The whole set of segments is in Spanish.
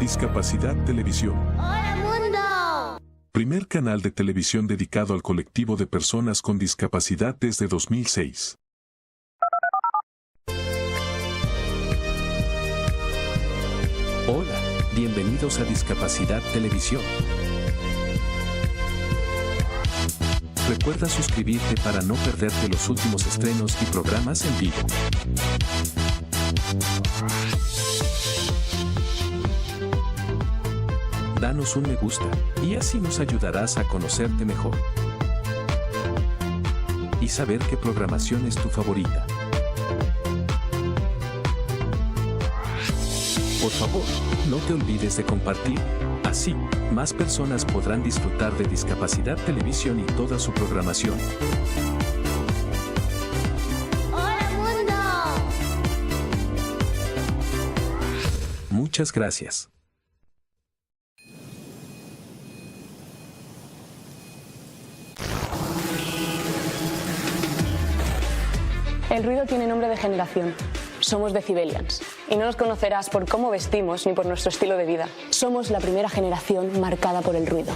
Discapacidad Televisión. ¡Hola, mundo! Primer canal de televisión dedicado al colectivo de personas con discapacidad desde 2006. Hola, bienvenidos a Discapacidad Televisión. Recuerda suscribirte para no perderte los últimos estrenos y programas en vivo. Danos un me gusta, y así nos ayudarás a conocerte mejor. Y saber qué programación es tu favorita. Por favor, no te olvides de compartir. Así, más personas podrán disfrutar de Discapacidad Televisión y toda su programación. ¡Hola, mundo! Muchas gracias. El ruido tiene nombre de generación. Somos Decibelians. Y no nos conocerás por cómo vestimos ni por nuestro estilo de vida. Somos la primera generación marcada por el ruido.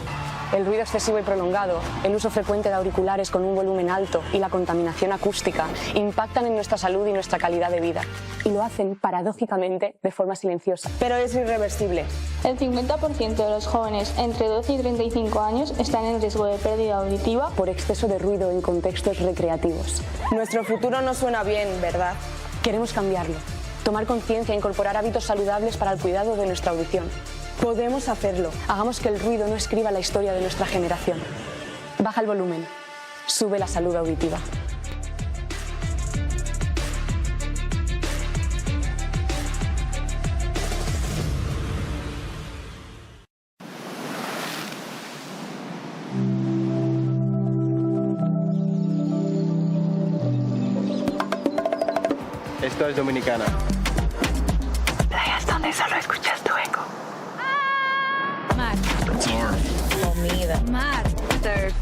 El ruido excesivo y prolongado, el uso frecuente de auriculares con un volumen alto y la contaminación acústica impactan en nuestra salud y nuestra calidad de vida. Y lo hacen, paradójicamente, de forma silenciosa. Pero es irreversible. El 50% de los jóvenes entre 12 y 35 años están en riesgo de pérdida auditiva Por exceso de ruido en contextos recreativos. Nuestro futuro no suena bien, ¿verdad? Queremos cambiarlo. Tomar conciencia e incorporar hábitos saludables para el cuidado de nuestra audición. Podemos hacerlo. Hagamos que el ruido no escriba la historia de nuestra generación. Baja el volumen. Sube la salud auditiva. Esto es Dominicana. Playas donde solo escuchas tu eco. Mar. Comida. Mar. Surf.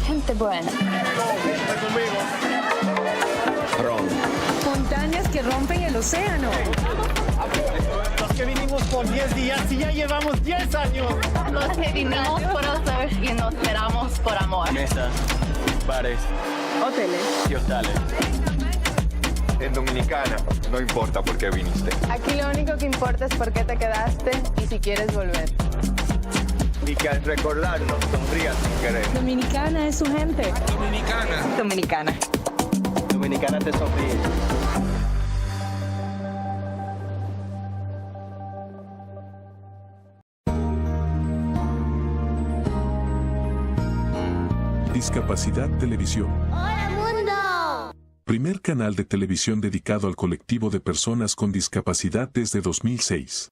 Gente buena. Ron. Montañas que rompen el océano. Los que vinimos por 10 días y ya llevamos 10 años. Los que vinimos por el surf y nos esperamos por amor. Mesas, bares, Hoteles. y hostales. En Dominicana, no importa por qué viniste. Aquí lo único que importa es por qué te quedaste y si quieres volver. Y que al recordarnos sonrías sin querer. Dominicana es su gente. Dominicana. Dominicana. Dominicana te sonríe. Discapacidad Televisión. ¡Hola, mundo! Primer canal de televisión dedicado al colectivo de personas con discapacidad desde 2006.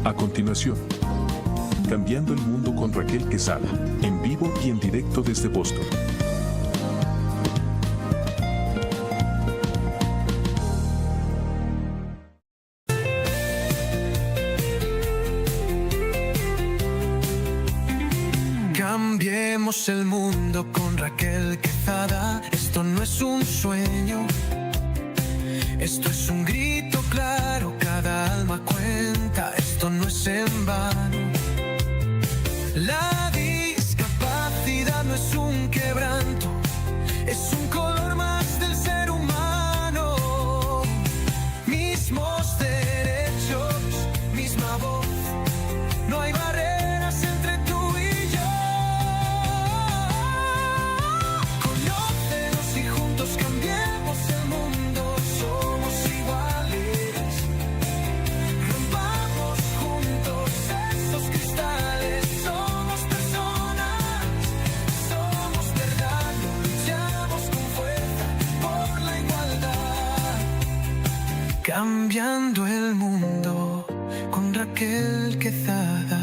A continuación, Cambiando el Mundo con Raquel Quesada, en vivo y en directo desde Boston. Cambiemos el mundo con Raquel Quesada. Esto no es un sueño, esto es un grito claro. Cada alma cuenta, esto no es en vano. La discapacidad no es un quebranto, es un color más del ser humano. Mismos derechos, misma voz, no hay barreras entre tú y yo. Conócenos y juntos cambiemos el mundo. Somos iguales, rompamos juntos esos cristales. Somos personas, somos verdad. Luchamos con fuerza por la igualdad. Cambiando el mundo con Raquel Quesada.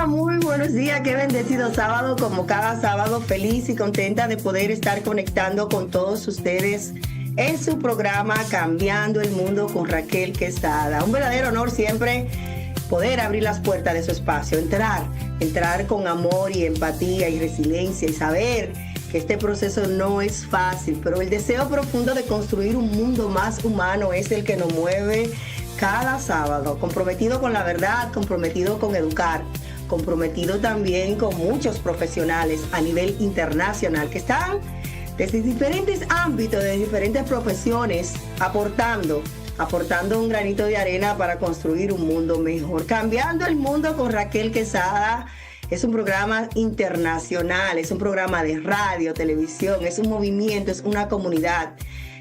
Muy buenos días, qué bendecido sábado, como cada sábado, feliz y contenta de poder estar conectando con todos ustedes en su programa Cambiando el Mundo con Raquel Quesada. Un verdadero honor siempre poder abrir las puertas de su espacio, entrar con amor y empatía y resiliencia y saber que este proceso no es fácil, pero el deseo profundo de construir un mundo más humano es el que nos mueve cada sábado, comprometido con la verdad, comprometido con educar, comprometido también con muchos profesionales a nivel internacional que están desde diferentes ámbitos, de diferentes profesiones, aportando un granito de arena para construir un mundo mejor. Cambiando el mundo con Raquel Quesada es un programa internacional, es un programa de radio, televisión, es un movimiento, es una comunidad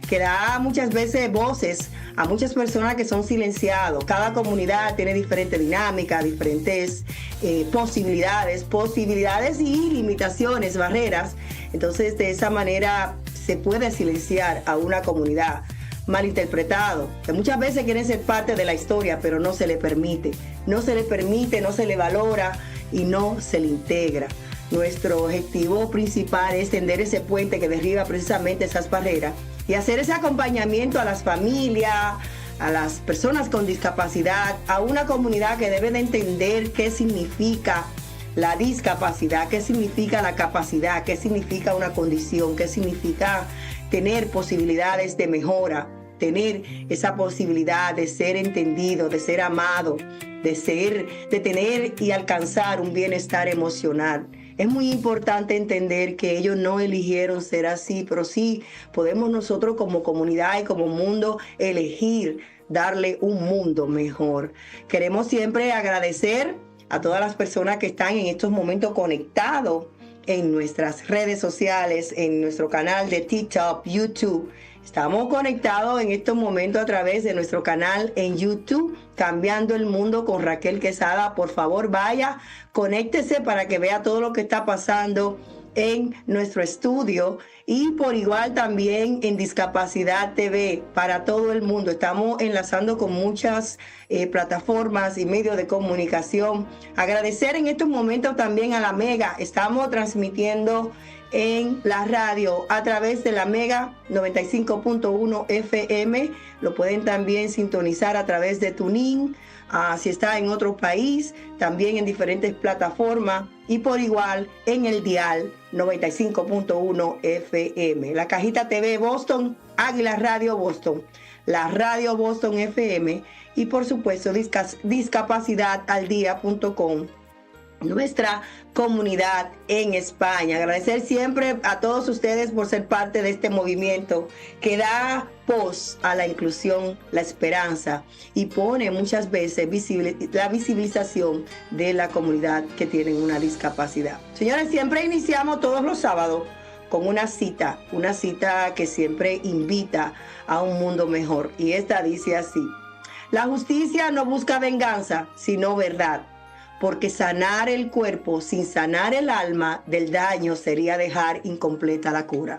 que da muchas veces voces a muchas personas que son silenciados. Cada comunidad tiene diferentes dinámicas, diferentes posibilidades y limitaciones, barreras. Entonces, de esa manera se puede silenciar a una comunidad malinterpretado, que muchas veces quieren ser parte de la historia, pero no se le permite, no se le valora y no se le integra. Nuestro objetivo principal es tender ese puente que derriba precisamente esas barreras y hacer ese acompañamiento a las familias, a las personas con discapacidad, a una comunidad que debe de entender qué significa la discapacidad, qué significa la capacidad, qué significa una condición, qué significa tener posibilidades de mejora, tener esa posibilidad de ser entendido, de ser amado, de tener y alcanzar un bienestar emocional. Es muy importante entender que ellos no eligieron ser así, pero sí podemos nosotros como comunidad y como mundo elegir darle un mundo mejor. Queremos siempre agradecer a todas las personas que están en estos momentos conectados en nuestras redes sociales, en nuestro canal de TikTok, YouTube. Estamos conectados en estos momentos a través de nuestro canal en YouTube, Cambiando el Mundo con Raquel Quesada. Por favor, vaya, conéctese para que vea todo lo que está pasando en nuestro estudio y por igual también en Discapacidad TV para todo el mundo. Estamos enlazando con muchas plataformas y medios de comunicación. Agradecer en estos momentos también a la Mega. Estamos transmitiendo en la radio a través de la Mega 95.1 FM. Lo pueden también sintonizar a través de TuneIn. Si está en otro país, también en diferentes plataformas y por igual en el dial 95.1 FM. La Cajita TV Boston, Águila Radio Boston, la Radio Boston FM y por supuesto discapacidadaldía.com. Nuestra comunidad en España. Agradecer siempre a todos ustedes por ser parte de este movimiento que da voz a la inclusión, la esperanza y pone muchas veces la visibilización de la comunidad que tienen una discapacidad. Señores, siempre iniciamos todos los sábados con una cita que siempre invita a un mundo mejor. Y esta dice así: la justicia no busca venganza, sino verdad. Porque sanar el cuerpo sin sanar el alma del daño sería dejar incompleta la cura.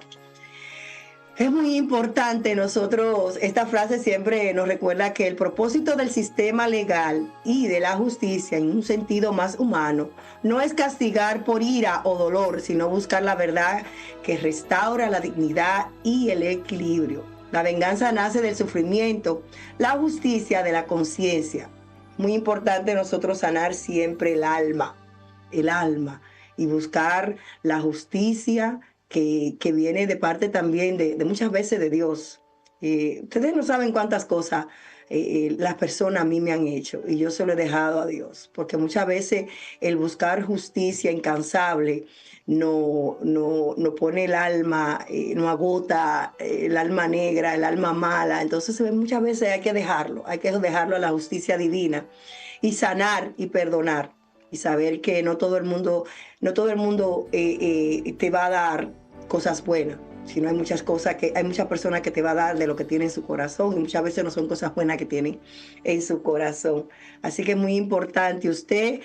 Es muy importante nosotros, esta frase siempre nos recuerda que el propósito del sistema legal y de la justicia en un sentido más humano no es castigar por ira o dolor, sino buscar la verdad que restaura la dignidad y el equilibrio. La venganza nace del sufrimiento, la justicia de la conciencia. Muy importante nosotros sanar siempre el alma y buscar la justicia que viene de parte también de muchas veces de Dios. Ustedes no saben cuántas cosas las personas a mí me han hecho y yo se lo he dejado a Dios, porque muchas veces el buscar justicia incansable no pone el alma, no agota el alma negra, el alma mala. Entonces muchas veces hay que dejarlo a la justicia divina y sanar y perdonar y saber que no todo el mundo te va a dar cosas buenas, sino hay muchas personas que te va a dar de lo que tiene en su corazón y muchas veces no son cosas buenas que tienen en su corazón. Así que es muy importante usted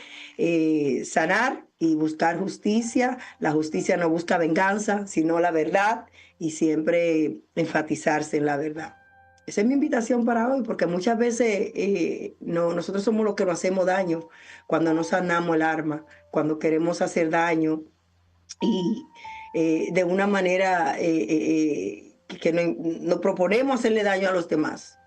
sanar y buscar justicia. La justicia no busca venganza, sino la verdad y siempre enfatizarse en la verdad. Esa es mi invitación para hoy, porque muchas veces nosotros somos los que nos hacemos daño cuando no sanamos el alma, cuando queremos hacer daño y de una manera que nos proponemos hacerle daño a los demás.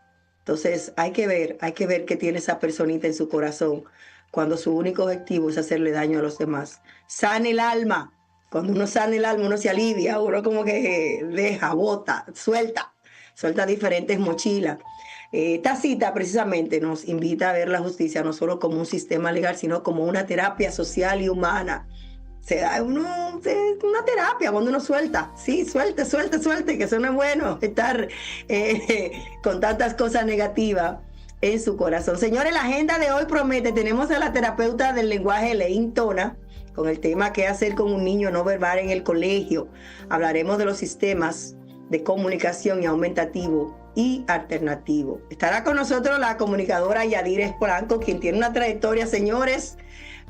Entonces hay que ver qué tiene esa personita en su corazón cuando su único objetivo es hacerle daño a los demás. Sana el alma. Cuando uno sana el alma, uno se alivia, uno como que deja, bota, suelta diferentes mochilas. Esta cita precisamente nos invita a ver la justicia no solo como un sistema legal, sino como una terapia social y humana. Se da una terapia cuando uno suelta. Sí, suelte, que eso no es bueno, estar con tantas cosas negativas en su corazón. Señores, la agenda de hoy promete. Tenemos a la terapeuta del lenguaje, Leín Tona, con el tema qué hacer con un niño no verbal en el colegio. Hablaremos de los sistemas de comunicación y aumentativo y alternativo. Estará con nosotros la comunicadora Yadira Polanco, quien tiene una trayectoria, señores,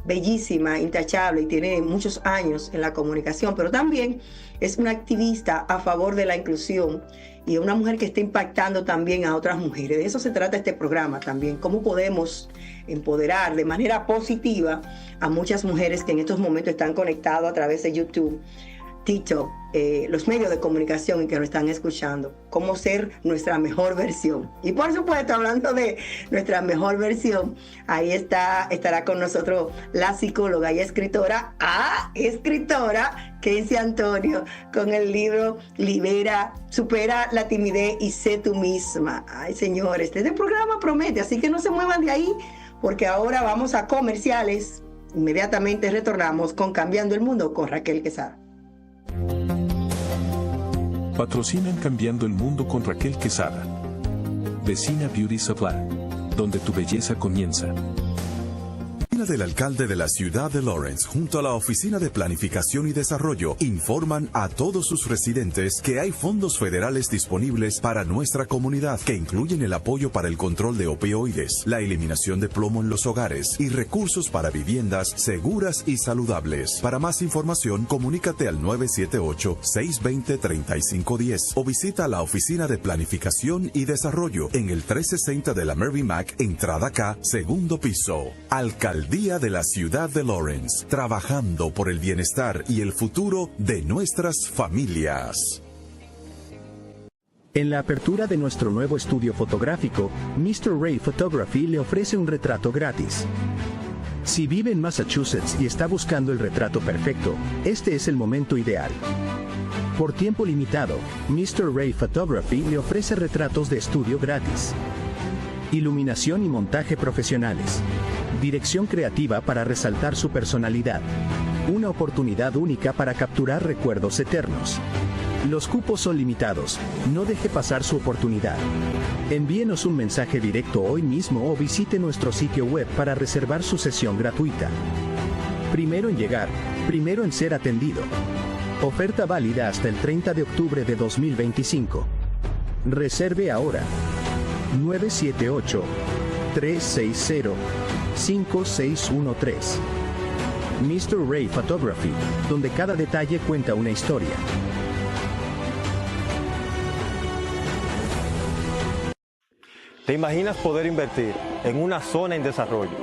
bellísima, intachable, y tiene muchos años en la comunicación, pero también es una activista a favor de la inclusión y una mujer que está impactando también a otras mujeres. De eso se trata este programa también, cómo podemos empoderar de manera positiva a muchas mujeres que en estos momentos están conectadas a través de YouTube, TikTok, los medios de comunicación y que nos están escuchando, cómo ser nuestra mejor versión. Y por supuesto, hablando de nuestra mejor versión, ahí estará con nosotros la psicóloga y escritora Kenzie Antonio, con el libro Libera, supera la timidez y sé tú misma. Ay, señores, este programa promete, así que no se muevan de ahí, porque ahora vamos a comerciales. Inmediatamente retornamos con Cambiando el Mundo con Raquel Quesada. Patrocinan Cambiando el Mundo con Raquel Quesada. Vecina Beauty Supply, donde tu belleza comienza. Del alcalde de la ciudad de Lawrence, junto a la Oficina de Planificación y Desarrollo, informan a todos sus residentes que hay fondos federales disponibles para nuestra comunidad, que incluyen el apoyo para el control de opioides, la eliminación de plomo en los hogares y recursos para viviendas seguras y saludables. Para más información, comunícate al 978-620-3510 o visita la Oficina de Planificación y Desarrollo en el 360 de la Mary Mac, entrada K, segundo piso. Alcaldía de la ciudad de Lawrence, trabajando por el bienestar y el futuro de nuestras familias. En la apertura de nuestro nuevo estudio fotográfico, Mr. Ray Photography le ofrece un retrato gratis. Si vive en Massachusetts y está buscando el retrato perfecto, este es el momento ideal. Por tiempo limitado, Mr. Ray Photography le ofrece retratos de estudio gratis. Iluminación y montaje profesionales. Dirección creativa para resaltar su personalidad. Una oportunidad única para capturar recuerdos eternos. Los cupos son limitados. No deje pasar su oportunidad. Envíenos un mensaje directo hoy mismo o visite nuestro sitio web para reservar su sesión gratuita. Primero en llegar, primero en ser atendido. Oferta válida hasta el 30 de octubre de 2025. Reserve ahora. 978-360-5613. Mr. Ray Photography, donde cada detalle cuenta una historia. ¿Te imaginas poder invertir en una zona en desarrollo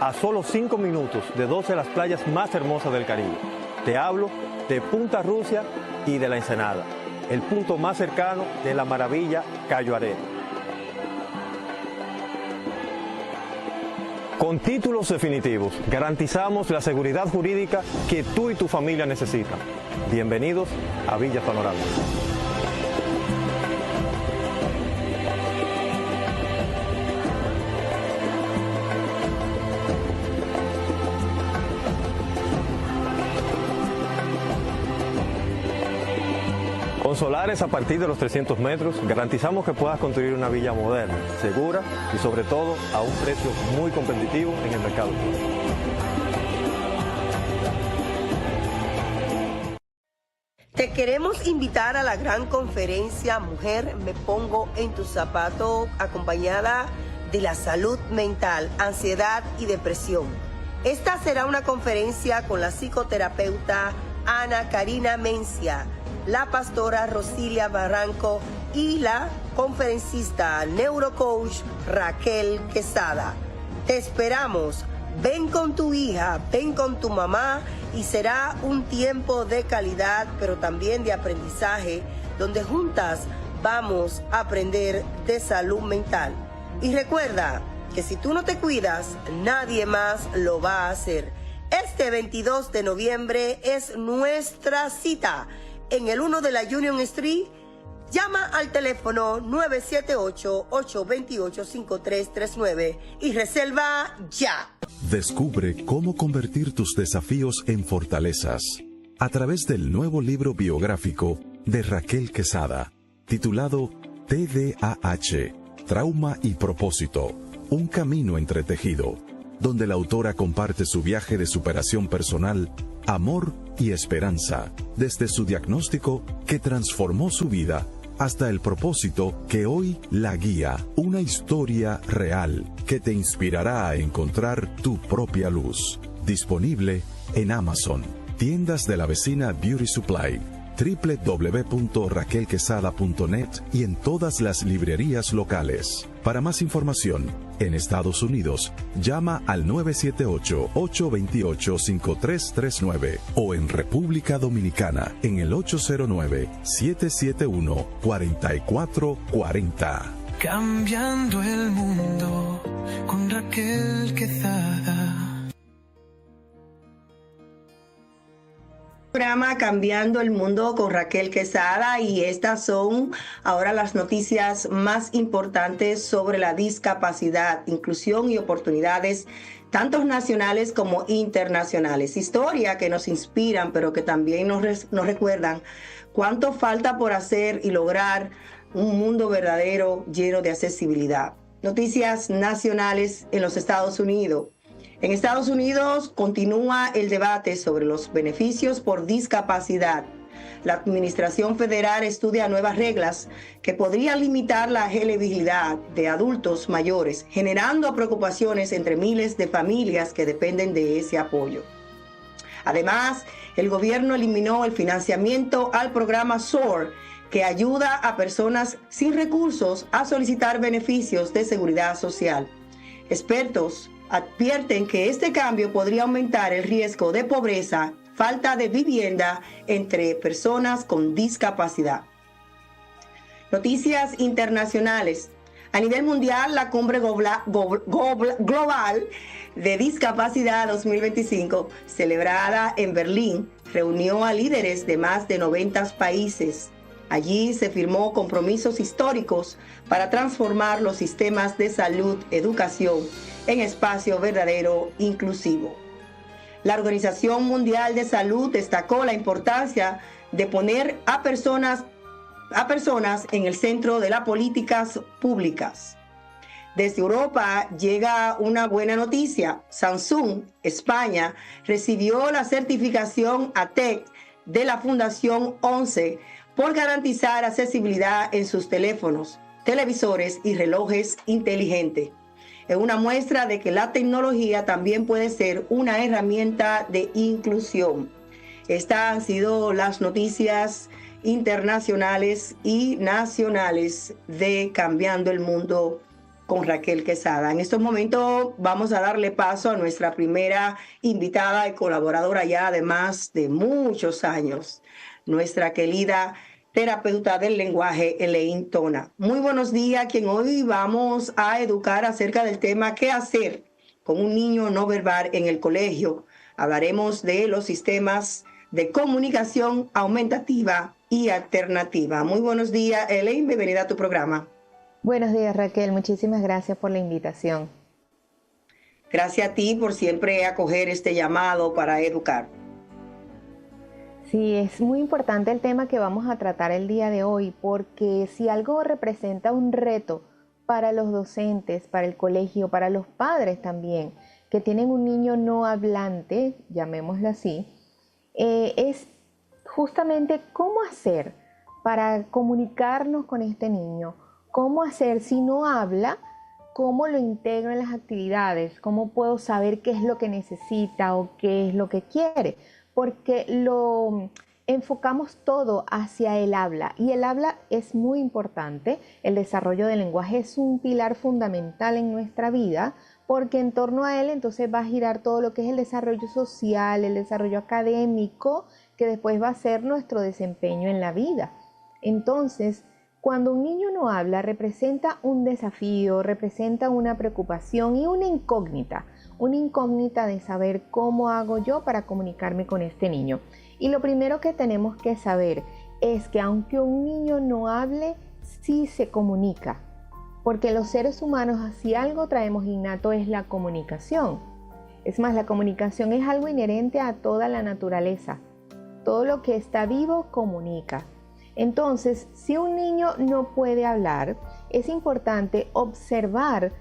a solo 5 minutos de 2 de las playas más hermosas del Caribe? Te hablo de Punta Rusia y de La Ensenada, el punto más cercano de la maravilla Cayo Arena. Con títulos definitivos, garantizamos la seguridad jurídica que tú y tu familia necesitan. Bienvenidos a Villa Panorama. Con solares a partir de los 300 metros, garantizamos que puedas construir una villa moderna, segura y sobre todo a un precio muy competitivo en el mercado. Te queremos invitar a la gran conferencia Mujer, me pongo en tu zapato, acompañada de la salud mental, ansiedad y depresión. Esta será una conferencia con la psicoterapeuta Ana Karina Mencia, la pastora Rosilia Barranco y la conferencista neurocoach Raquel Quesada. Te esperamos. Ven con tu hija, ven con tu mamá y será un tiempo de calidad, pero también de aprendizaje, donde juntas vamos a aprender de salud mental. Y recuerda que si tú no te cuidas, nadie más lo va a hacer. Este 22 de noviembre es nuestra cita en el 1 de la Union Street. Llama al teléfono 978-828-5339 y reserva ya. Descubre cómo convertir tus desafíos en fortalezas a través del nuevo libro biográfico de Raquel Quesada, titulado TDAH, Trauma y Propósito, un camino entretejido, donde la autora comparte su viaje de superación personal, amor y esperanza, desde su diagnóstico que transformó su vida hasta el propósito que hoy la guía, una historia real que te inspirará a encontrar tu propia luz. Disponible en Amazon, tiendas de la vecina Beauty Supply, www.raquelquesada.net y en todas las librerías locales. Para más información, en Estados Unidos, llama al 978-828-5339 o en República Dominicana en el 809-771-4440. Cambiando el mundo con Raquel Quesada. Programa Cambiando el Mundo con Raquel Quesada, y estas son ahora las noticias más importantes sobre la discapacidad, inclusión y oportunidades, tanto nacionales como internacionales. Historias que nos inspiran, pero que también nos recuerdan cuánto falta por hacer y lograr un mundo verdadero lleno de accesibilidad. Noticias nacionales en los Estados Unidos. En Estados Unidos continúa el debate sobre los beneficios por discapacidad. La Administración Federal estudia nuevas reglas que podrían limitar la elegibilidad de adultos mayores, generando preocupaciones entre miles de familias que dependen de ese apoyo. Además, el gobierno eliminó el financiamiento al programa SOAR, que ayuda a personas sin recursos a solicitar beneficios de seguridad social. Expertos advierten que este cambio podría aumentar el riesgo de pobreza, falta de vivienda entre personas con discapacidad. Noticias internacionales. A nivel mundial, la Cumbre Global de Discapacidad 2025, celebrada en Berlín, reunió a líderes de más de 90 países. Allí se firmó compromisos históricos para transformar los sistemas de salud, educación, en espacio verdadero inclusivo. La Organización Mundial de Salud destacó la importancia de poner a personas en el centro de las políticas públicas. Desde Europa llega una buena noticia. Samsung, España, recibió la certificación ATEC de la Fundación 11 por garantizar accesibilidad en sus teléfonos, televisores y relojes inteligentes. Es una muestra de que la tecnología también puede ser una herramienta de inclusión. Estas han sido las noticias internacionales y nacionales de Cambiando el Mundo con Raquel Quesada. En estos momentos vamos a darle paso a nuestra primera invitada y colaboradora ya de más de muchos años, nuestra querida terapeuta del lenguaje, Elaine Tona. Muy buenos días, quien hoy vamos a educar acerca del tema ¿qué hacer con un niño no verbal en el colegio? Hablaremos de los sistemas de comunicación aumentativa y alternativa. Muy buenos días, Elaine, bienvenida a tu programa. Buenos días, Raquel, muchísimas gracias por la invitación. Gracias a ti por siempre acoger este llamado para educar. Sí, es muy importante el tema que vamos a tratar el día de hoy, porque si algo representa un reto para los docentes, para el colegio, para los padres también, que tienen un niño no hablante, llamémoslo así, es justamente cómo hacer para comunicarnos con este niño, cómo hacer si no habla, cómo lo integro en las actividades, cómo puedo saber qué es lo que necesita o qué es lo que quiere. Porque lo enfocamos todo hacia el habla, y el habla es muy importante. El desarrollo del lenguaje es un pilar fundamental en nuestra vida, porque en torno a él entonces va a girar todo lo que es el desarrollo social, el desarrollo académico, que después va a ser nuestro desempeño en la vida. Entonces, Cuando un niño no habla, representa un desafío, representa una preocupación y una incógnita de saber cómo hago yo para comunicarme con este niño. Y lo primero que tenemos que saber es que aunque un niño no hable, sí se comunica, porque los seres humanos, si algo traemos innato, es la comunicación. Es más, la comunicación es algo inherente a toda la naturaleza. Todo lo que está vivo comunica. Entonces, si un niño no puede hablar, es importante observar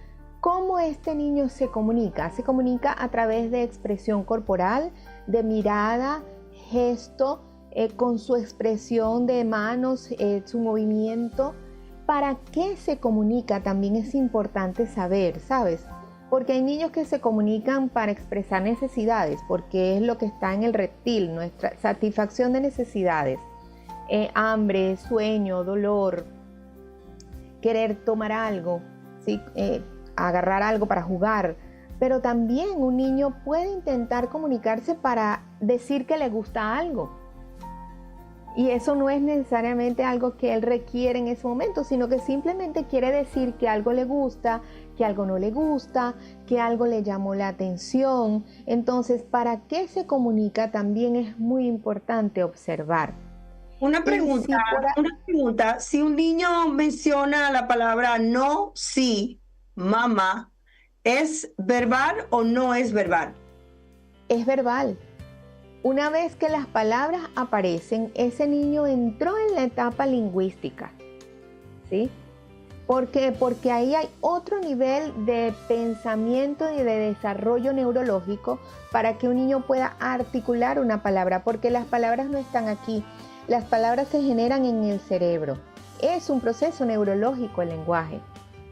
cómo este niño se comunica. Se comunica a través de expresión corporal, de mirada, gesto, con su expresión de manos, su movimiento. ¿Para qué se comunica? También es importante saber, ¿sabes? Porque hay niños que se comunican para expresar necesidades, porque es lo que está en el reptil, nuestra satisfacción de necesidades. Hambre, sueño, dolor, querer tomar algo, ¿sí? Agarrar algo para jugar. Pero también un niño puede intentar comunicarse para decir que le gusta algo. Y eso no es necesariamente algo que él requiere en ese momento, sino que simplemente quiere decir que algo le gusta, que algo no le gusta, que algo le llamó la atención. Entonces, ¿para qué se comunica? También es muy importante observar. Una pregunta, si un niño menciona la palabra no, sí, mamá, ¿es verbal o no es verbal? Es verbal. Una vez que las palabras aparecen, ese niño entró en la etapa lingüística, ¿sí? ¿Por qué? Porque ahí hay otro nivel de pensamiento y de desarrollo neurológico para que un niño pueda articular una palabra, porque las palabras no están aquí. Las palabras se generan en el cerebro. Es un proceso neurológico el lenguaje.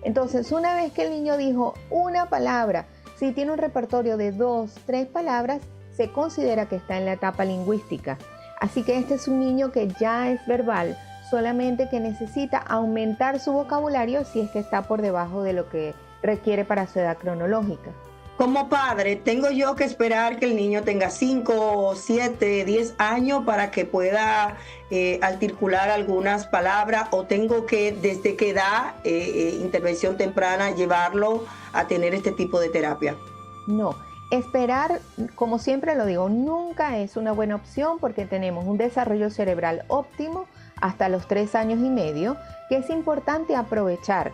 Entonces, una vez que el niño dijo una palabra, si tiene un repertorio de 2, 3 palabras, se considera que está en la etapa lingüística. Así que este es un niño que ya es verbal, solamente que necesita aumentar su vocabulario si es que está por debajo de lo que requiere para su edad cronológica. Como padre, ¿tengo yo que esperar que el niño tenga 5, 7, 10 años para que pueda articular algunas palabras, o tengo que desde qué edad, intervención temprana, llevarlo a tener este tipo de terapia? No, esperar, como siempre lo digo, nunca es una buena opción, porque tenemos un desarrollo cerebral óptimo hasta los 3 años y medio, que es importante aprovechar.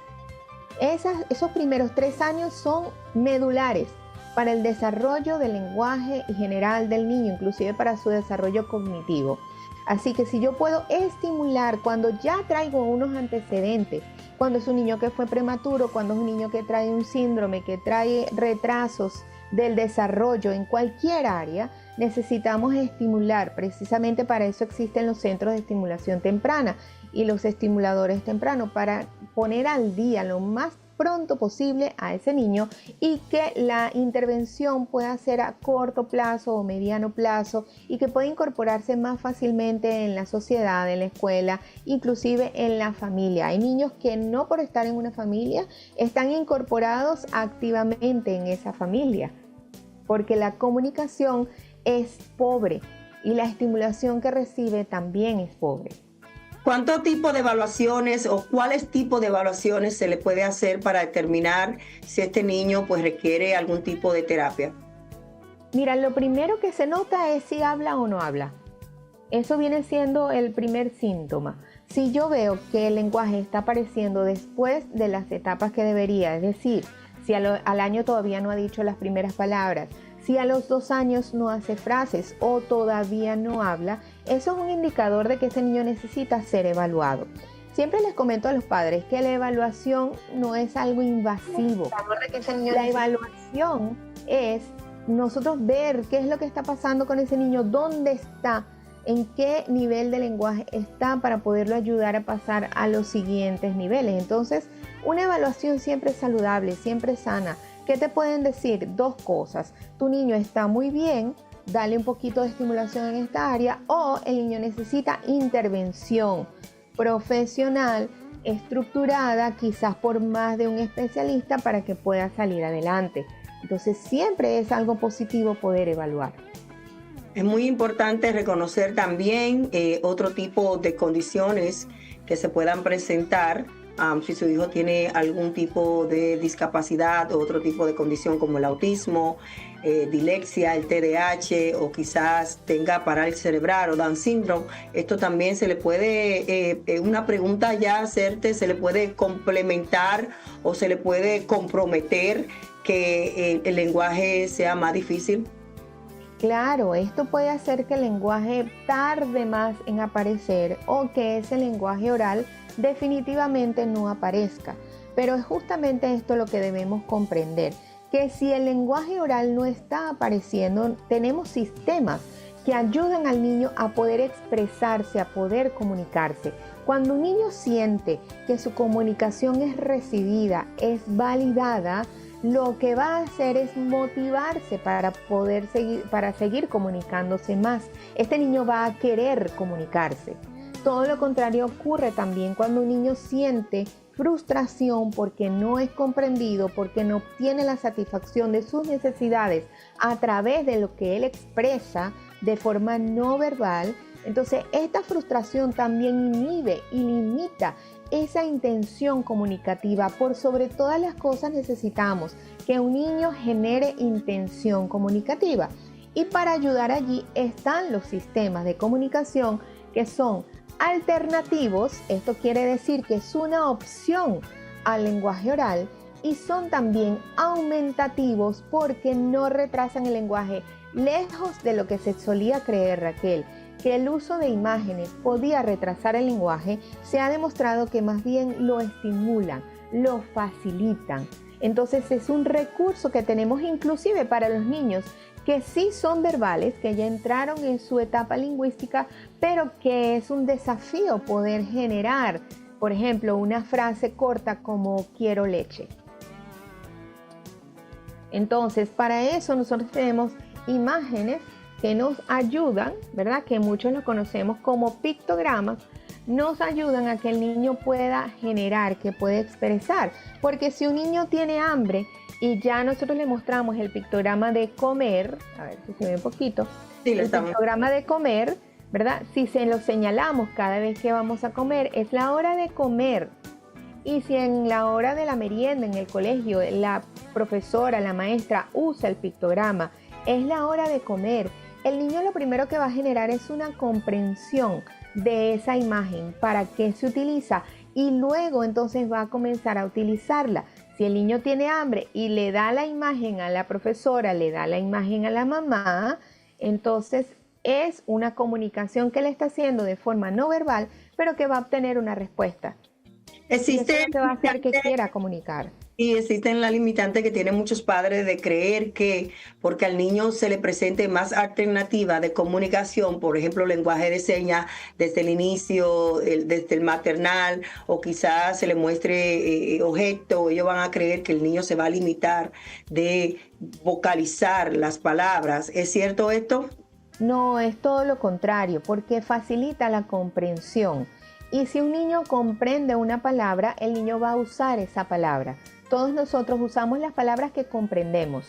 Esos primeros 3 años son medulares para el desarrollo del lenguaje y general del niño, inclusive para su desarrollo cognitivo. Así que si yo puedo estimular cuando ya traigo unos antecedentes, cuando es un niño que fue prematuro, cuando es un niño que trae un síndrome, que trae retrasos del desarrollo en cualquier área, necesitamos estimular. Precisamente para eso existen los centros de estimulación temprana y los estimuladores tempranos, para poner al día lo más pronto posible a ese niño y que la intervención pueda ser a corto plazo o mediano plazo, y que pueda incorporarse más fácilmente en la sociedad, en la escuela, inclusive en la familia. Hay niños que no por estar en una familia están incorporados activamente en esa familia, porque la comunicación es pobre y la estimulación que recibe también es pobre. ¿Cuántos tipos de evaluaciones o cuáles tipos de evaluaciones se le puede hacer para determinar si este niño pues requiere algún tipo de terapia? Mira, lo primero que se nota es si habla o no habla. Eso viene siendo el primer síntoma. Si yo veo que el lenguaje está apareciendo después de las etapas que debería, es decir, si al año todavía no ha dicho las primeras palabras, si a los 2 años no hace frases o todavía no habla, eso es un indicador de que ese niño necesita ser evaluado. Siempre les comento a los padres que la evaluación no es algo invasivo. La evaluación es nosotros ver qué es lo que está pasando con ese niño, dónde está, en qué nivel de lenguaje está, para poderlo ayudar a pasar a los siguientes niveles. Entonces, una evaluación siempre es saludable, siempre es sana. ¿Qué te pueden decir? 2 cosas. Tu niño está muy bien, dale un poquito de estimulación en esta área, o el niño necesita intervención profesional, estructurada, quizás por más de un especialista, para que pueda salir adelante. Entonces, siempre es algo positivo poder evaluar. Es muy importante reconocer también otro tipo de condiciones que se puedan presentar si su hijo tiene algún tipo de discapacidad o otro tipo de condición como el autismo, dislexia, el TDAH o quizás tenga parálisis cerebral o Down syndrome. Esto también se le puede, una pregunta ya hacerte, se le puede complementar o se le puede comprometer que el lenguaje sea más difícil. Claro, esto puede hacer que el lenguaje tarde más en aparecer o que ese lenguaje oral definitivamente no aparezca. Pero es justamente esto lo que debemos comprender, que si el lenguaje oral no está apareciendo, tenemos sistemas que ayudan al niño a poder expresarse, a poder comunicarse. Cuando un niño siente que su comunicación es recibida, es validada, lo que va a hacer es motivarse para poder seguir comunicándose más. Este niño va a querer comunicarse. Todo lo contrario ocurre también cuando un niño siente frustración porque no es comprendido, porque no obtiene la satisfacción de sus necesidades a través de lo que él expresa de forma no verbal. Entonces, esta frustración también inhibe y limita esa intención comunicativa. Por sobre todas las cosas necesitamos que un niño genere intención comunicativa. Y para ayudar allí están los sistemas de comunicación que son alternativos, esto quiere decir que es una opción al lenguaje oral, y son también aumentativos porque no retrasan el lenguaje. Lejos de lo que se solía creer, Raquel, que el uso de imágenes podía retrasar el lenguaje, se ha demostrado que más bien lo estimulan, lo facilitan. Entonces es un recurso que tenemos inclusive para los niños que sí son verbales, que ya entraron en su etapa lingüística, pero que es un desafío poder generar, por ejemplo, una frase corta como quiero leche. Entonces, para eso nosotros tenemos imágenes que nos ayudan, ¿verdad? Que muchos lo conocemos como pictogramas, nos ayudan a que el niño pueda generar, que pueda expresar. Porque si un niño tiene hambre y ya nosotros le mostramos el pictograma de comer, a ver si se ve un poquito, sí, el pictograma de comer, ¿verdad? Si se lo señalamos cada vez que vamos a comer, es la hora de comer. Y si en la hora de la merienda en el colegio la profesora, la maestra usa el pictograma, es la hora de comer. El niño lo primero que va a generar es una comprensión de esa imagen, para qué se utiliza, y luego entonces va a comenzar a utilizarla. Si el niño tiene hambre y le da la imagen a la profesora, le da la imagen a la mamá, entonces es una comunicación que le está haciendo de forma no verbal, pero que va a obtener una respuesta. Existe que va a hacer que quiera comunicar. Y existen la limitante que tienen muchos padres de creer que porque al niño se le presente más alternativa de comunicación, por ejemplo, lenguaje de señas desde el inicio, desde el maternal, o quizás se le muestre objeto, ellos van a creer que el niño se va a limitar de vocalizar las palabras. ¿Es cierto esto? No, es todo lo contrario, porque facilita la comprensión. Y si un niño comprende una palabra, el niño va a usar esa palabra. Todos nosotros usamos las palabras que comprendemos.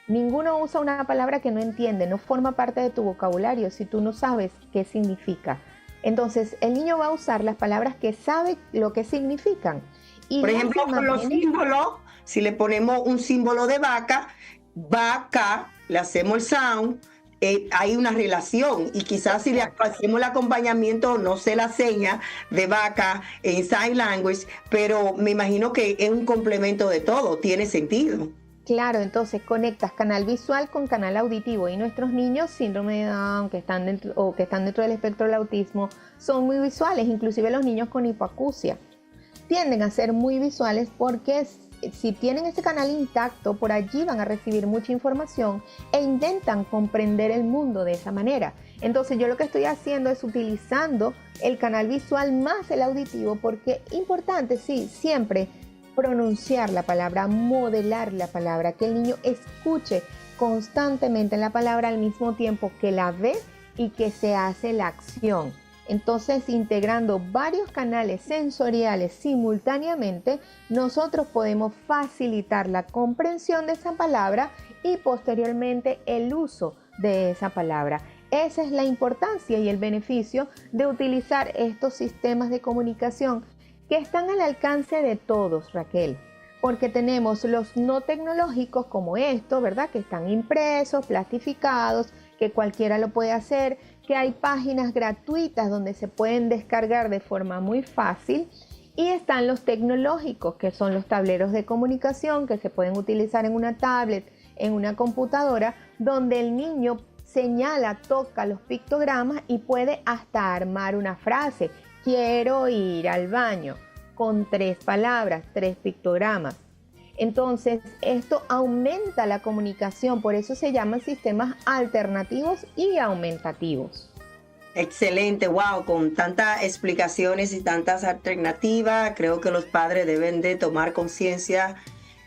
Ninguno usa una palabra que no entiende, no forma parte de tu vocabulario si tú no sabes qué significa. Entonces, el niño va a usar las palabras que sabe lo que significan. Y por ejemplo, con los símbolos, si le ponemos un símbolo de vaca, vaca, le hacemos el sound, hay una relación, y quizás si le hacemos el acompañamiento, no sé la seña de vaca en sign language, pero me imagino que es un complemento de todo, tiene sentido. Claro, entonces conectas canal visual con canal auditivo, y nuestros niños síndrome de Down que están dentro del espectro del autismo son muy visuales, inclusive los niños con hipoacusia tienden a ser muy visuales porque si tienen ese canal intacto, por allí van a recibir mucha información e intentan comprender el mundo de esa manera. Entonces yo lo que estoy haciendo es utilizando el canal visual más el auditivo, porque es importante, sí, siempre pronunciar la palabra, modelar la palabra, que el niño escuche constantemente la palabra al mismo tiempo que la ve y que se hace la acción. Entonces, integrando varios canales sensoriales simultáneamente, nosotros podemos facilitar la comprensión de esa palabra y posteriormente el uso de esa palabra. Esa es la importancia y el beneficio de utilizar estos sistemas de comunicación que están al alcance de todos, Raquel, porque tenemos los no tecnológicos como esto, ¿verdad? Que están impresos, plastificados, que cualquiera lo puede hacer, que hay páginas gratuitas donde se pueden descargar de forma muy fácil, y están los tecnológicos, que son los tableros de comunicación que se pueden utilizar en una tablet, en una computadora, donde el niño señala, toca los pictogramas y puede hasta armar una frase. Quiero ir al baño, con 3 palabras, 3 pictogramas. Entonces, esto aumenta la comunicación, por eso se llaman sistemas alternativos y aumentativos. Excelente, wow, con tantas explicaciones y tantas alternativas, creo que los padres deben de tomar conciencia,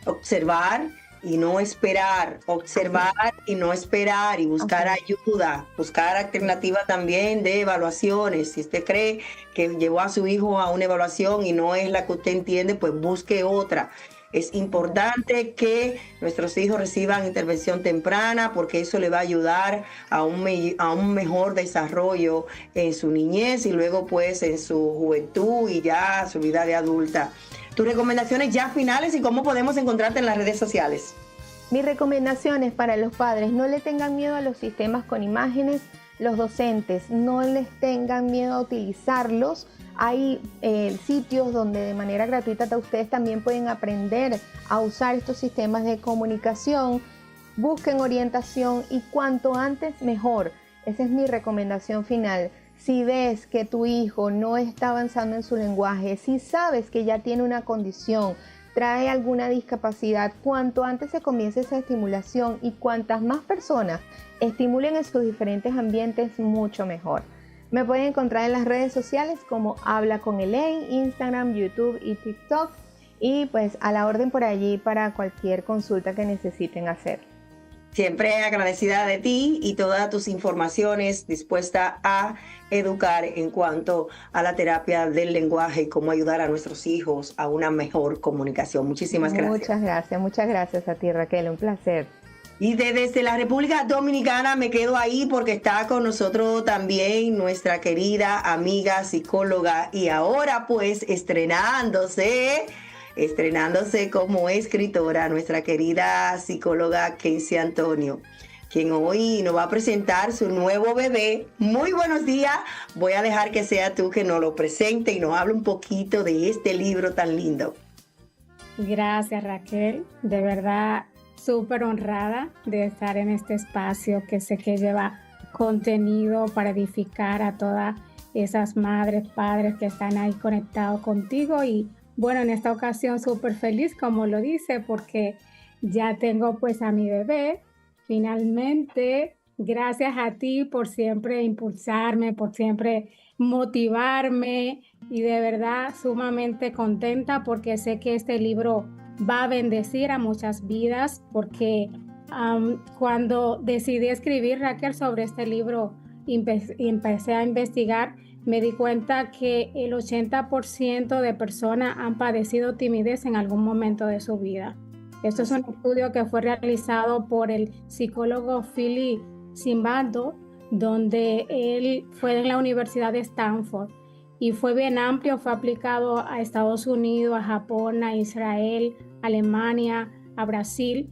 observar y no esperar, observar y no esperar, y buscar ayuda, buscar alternativas también de evaluaciones. Si usted cree que llevó a su hijo a una evaluación y no es la que usted entiende, pues busque otra. Es importante que nuestros hijos reciban intervención temprana, porque eso le va a ayudar a un mejor desarrollo en su niñez y luego pues en su juventud y ya su vida de adulta. Tus recomendaciones ya finales y cómo podemos encontrarte en las redes sociales. Mis recomendaciones para los padres: no le tengan miedo a los sistemas con imágenes. Los docentes, no les tengan miedo a utilizarlos. Hay sitios donde de manera gratuita ustedes también pueden aprender a usar estos sistemas de comunicación. Busquen orientación y cuanto antes mejor. Esa es mi recomendación final. Si ves que tu hijo no está avanzando en su lenguaje, si sabes que ya tiene una condición, trae alguna discapacidad, cuanto antes se comience esa estimulación y cuantas más personas estimulen en sus diferentes ambientes, mucho mejor. Me pueden encontrar en las redes sociales como Habla con Elaine, Instagram, YouTube y TikTok, y pues a la orden por allí para cualquier consulta que necesiten hacer. Siempre agradecida de ti y todas tus informaciones, dispuesta a educar en cuanto a la terapia del lenguaje y cómo ayudar a nuestros hijos a una mejor comunicación. Muchísimas gracias. Muchas gracias a ti, Raquel, un placer. Y desde la República Dominicana me quedo ahí porque está con nosotros también nuestra querida amiga psicóloga y ahora pues estrenándose como escritora, nuestra querida psicóloga Kenzie Antonio, quien hoy nos va a presentar su nuevo bebé. Muy buenos días. Voy a dejar que sea tú que nos lo presente y nos hable un poquito de este libro tan lindo. Gracias, Raquel. De verdad, súper honrada de estar en este espacio que sé que lleva contenido para edificar a todas esas madres, padres que están ahí conectados contigo. Y bueno, en esta ocasión súper feliz, como lo dice, porque ya tengo pues a mi bebé. Finalmente, gracias a ti por siempre impulsarme, por siempre motivarme, y de verdad sumamente contenta porque sé que este libro va a bendecir a muchas vidas, porque cuando decidí escribir, Raquel, sobre este libro, empecé a investigar, me di cuenta que el 80% de personas han padecido timidez en algún momento de su vida. Esto es un estudio que fue realizado por el psicólogo Philip Zimbardo, donde él fue en la Universidad de Stanford y fue bien amplio, fue aplicado a Estados Unidos, a Japón, a Israel, a Alemania, a Brasil,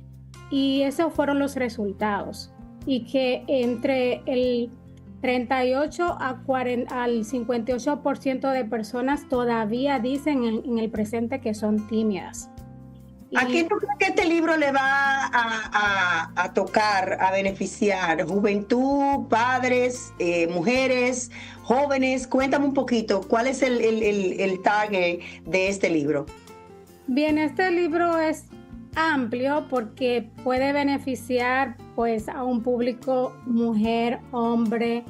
y esos fueron los resultados. Y que entre el 38 al 58% de personas todavía dicen en el presente que son tímidas. ¿A quién tú crees que este libro le va a tocar, a beneficiar? ¿Juventud, padres, mujeres, jóvenes? Cuéntame un poquito, ¿cuál es el target de este libro? Bien, este libro es amplio porque puede beneficiar pues a un público mujer, hombre,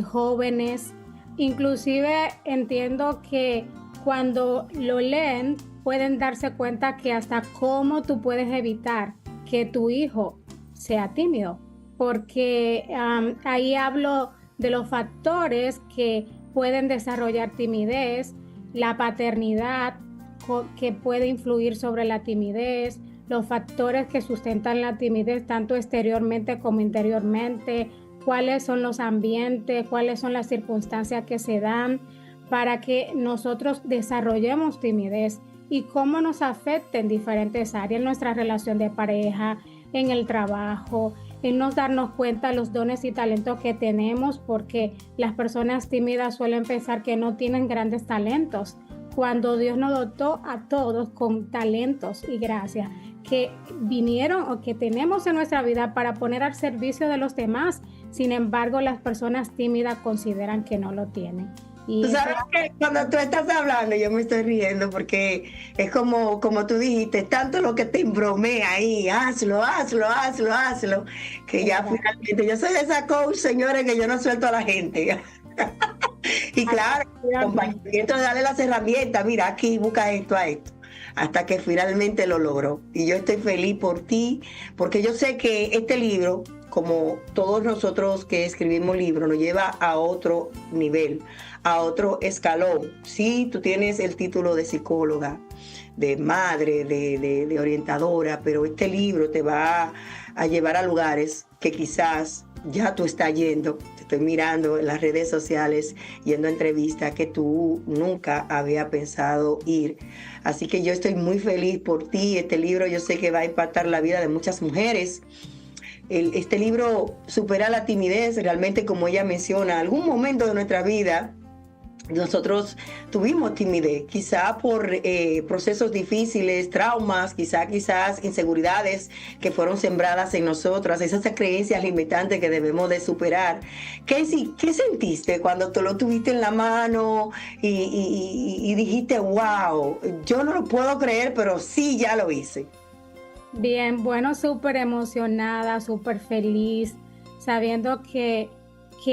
jóvenes. Inclusive entiendo que cuando lo leen pueden darse cuenta que hasta cómo tú puedes evitar que tu hijo sea tímido, porque ahí hablo de los factores que pueden desarrollar timidez, la paternidad que puede influir sobre la timidez, los factores que sustentan la timidez tanto exteriormente como interiormente, cuáles son los ambientes, cuáles son las circunstancias que se dan para que nosotros desarrollemos timidez y cómo nos afecta en diferentes áreas, en nuestra relación de pareja, en el trabajo, en nos darnos cuenta de los dones y talentos que tenemos, porque las personas tímidas suelen pensar que no tienen grandes talentos, cuando Dios nos dotó a todos con talentos y gracias que vinieron o que tenemos en nuestra vida para poner al servicio de los demás. Sin embargo, las personas tímidas consideran que no lo tienen. Y tú sabes que cuando tú estás hablando yo me estoy riendo porque es como tú dijiste, tanto lo que te embromea ahí, hazlo, que ya finalmente, yo soy de esa coach, señores, que yo no suelto a la gente. Y claro, acompañamiento de darle las herramientas, mira, aquí busca esto a esto, hasta que finalmente lo logró. Y yo estoy feliz por ti, porque yo sé que este libro, como todos nosotros que escribimos libros, nos lleva a otro nivel, a otro escalón. Sí, tú tienes el título de psicóloga, de madre, de orientadora, pero este libro te va a llevar a lugares que quizás ya tú estás yendo. Te estoy mirando en las redes sociales, yendo a entrevistas que tú nunca había pensado ir. Así que yo estoy muy feliz por ti. Este libro yo sé que va a impactar la vida de muchas mujeres. Este libro supera la timidez, realmente, como ella menciona, algún momento de nuestra vida nosotros tuvimos timidez, quizá por procesos difíciles, traumas, quizás inseguridades que fueron sembradas en nosotras, esas creencias limitantes que debemos de superar. ¿Qué sentiste cuando tú lo tuviste en la mano y dijiste, wow, yo no lo puedo creer, pero sí, ya lo hice? Bien, bueno, súper emocionada, súper feliz, sabiendo que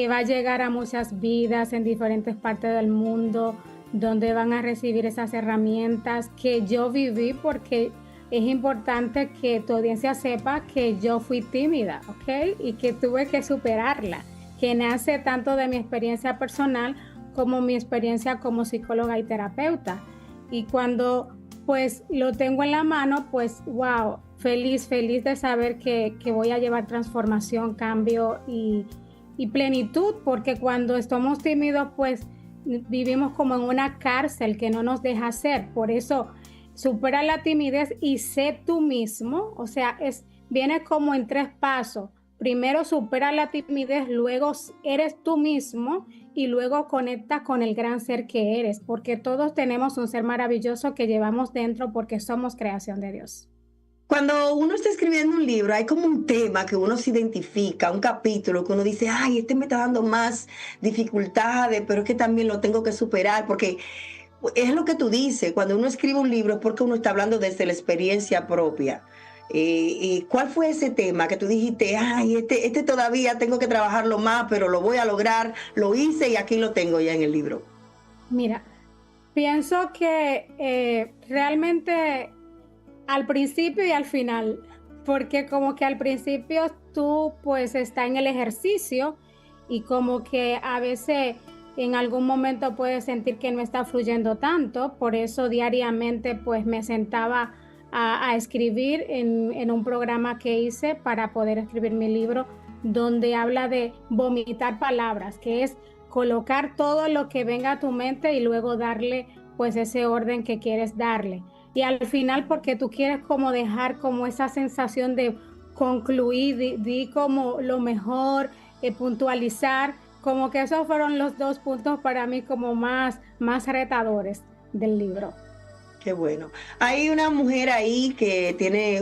va a llegar a muchas vidas en diferentes partes del mundo, donde van a recibir esas herramientas que yo viví, porque es importante que tu audiencia sepa que yo fui tímida, ¿ok? Y que tuve que superarla, que nace tanto de mi experiencia personal como mi experiencia como psicóloga y terapeuta. Y cuando pues lo tengo en la mano, pues wow, feliz de saber que voy a llevar transformación, cambio y plenitud, porque cuando estamos tímidos, pues vivimos como en una cárcel que no nos deja ser. Por eso, supera la timidez y sé tú mismo. O sea, viene como en 3 pasos. Primero supera la timidez, luego eres tú mismo y luego conecta con el gran ser que eres, porque todos tenemos un ser maravilloso que llevamos dentro porque somos creación de Dios. Cuando uno está escribiendo un libro, hay como un tema que uno se identifica, un capítulo que uno dice, ay, este me está dando más dificultades, pero es que también lo tengo que superar, porque es lo que tú dices, cuando uno escribe un libro es porque uno está hablando desde la experiencia propia. ¿Cuál fue ese tema que tú dijiste, ay, este todavía tengo que trabajarlo más, pero lo voy a lograr, lo hice y aquí lo tengo ya en el libro? Mira, pienso que realmente al principio y al final, porque como que al principio tú pues estás en el ejercicio y como que a veces en algún momento puedes sentir que no está fluyendo tanto, por eso diariamente pues me sentaba a escribir en un programa que hice para poder escribir mi libro, donde habla de vomitar palabras, que es colocar todo lo que venga a tu mente y luego darle pues ese orden que quieres darle. Y al final, porque tú quieres como dejar como esa sensación de concluir, di como lo mejor, puntualizar, como que esos fueron los 2 puntos para mí como más retadores del libro. Qué bueno. Hay una mujer ahí que tiene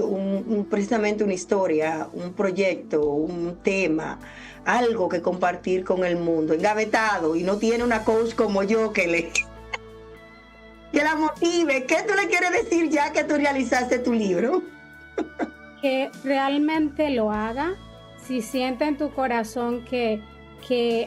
precisamente una historia, un proyecto, un tema, algo que compartir con el mundo, engavetado, y no tiene una coach como yo que la motive. ¿Qué tú le quieres decir ya que tú realizaste tu libro? Que realmente lo haga. Si siente en tu corazón que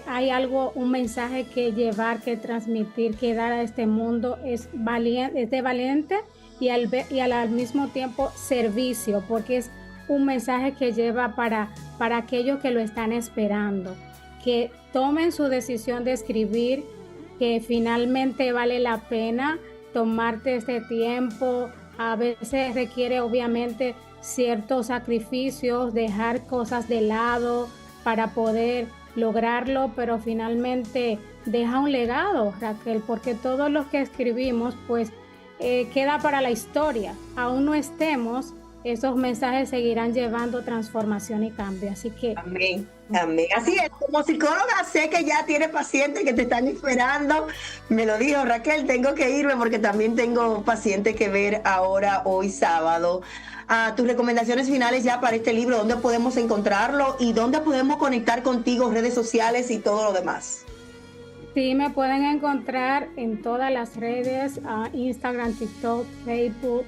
hay algo, un mensaje que llevar, que transmitir, que dar a este mundo, es de valiente y al mismo tiempo servicio, porque es un mensaje que lleva para aquellos que lo están esperando. Que tomen su decisión de escribir, que finalmente vale la pena tomarte este tiempo. A veces requiere obviamente ciertos sacrificios, dejar cosas de lado, para poder lograrlo, pero finalmente deja un legado, Raquel, porque todo lo que escribimos pues queda para la historia. Aún no estemos, esos mensajes seguirán llevando transformación y cambio. Así que... Amén, amén. Así es, como psicóloga sé que ya tiene pacientes que te están esperando. Me lo dijo Raquel, tengo que irme porque también tengo pacientes que ver ahora, hoy sábado. Tus recomendaciones finales ya para este libro, ¿dónde podemos encontrarlo y dónde podemos conectar contigo, redes sociales y todo lo demás? Sí, me pueden encontrar en todas las redes, Instagram, TikTok, Facebook,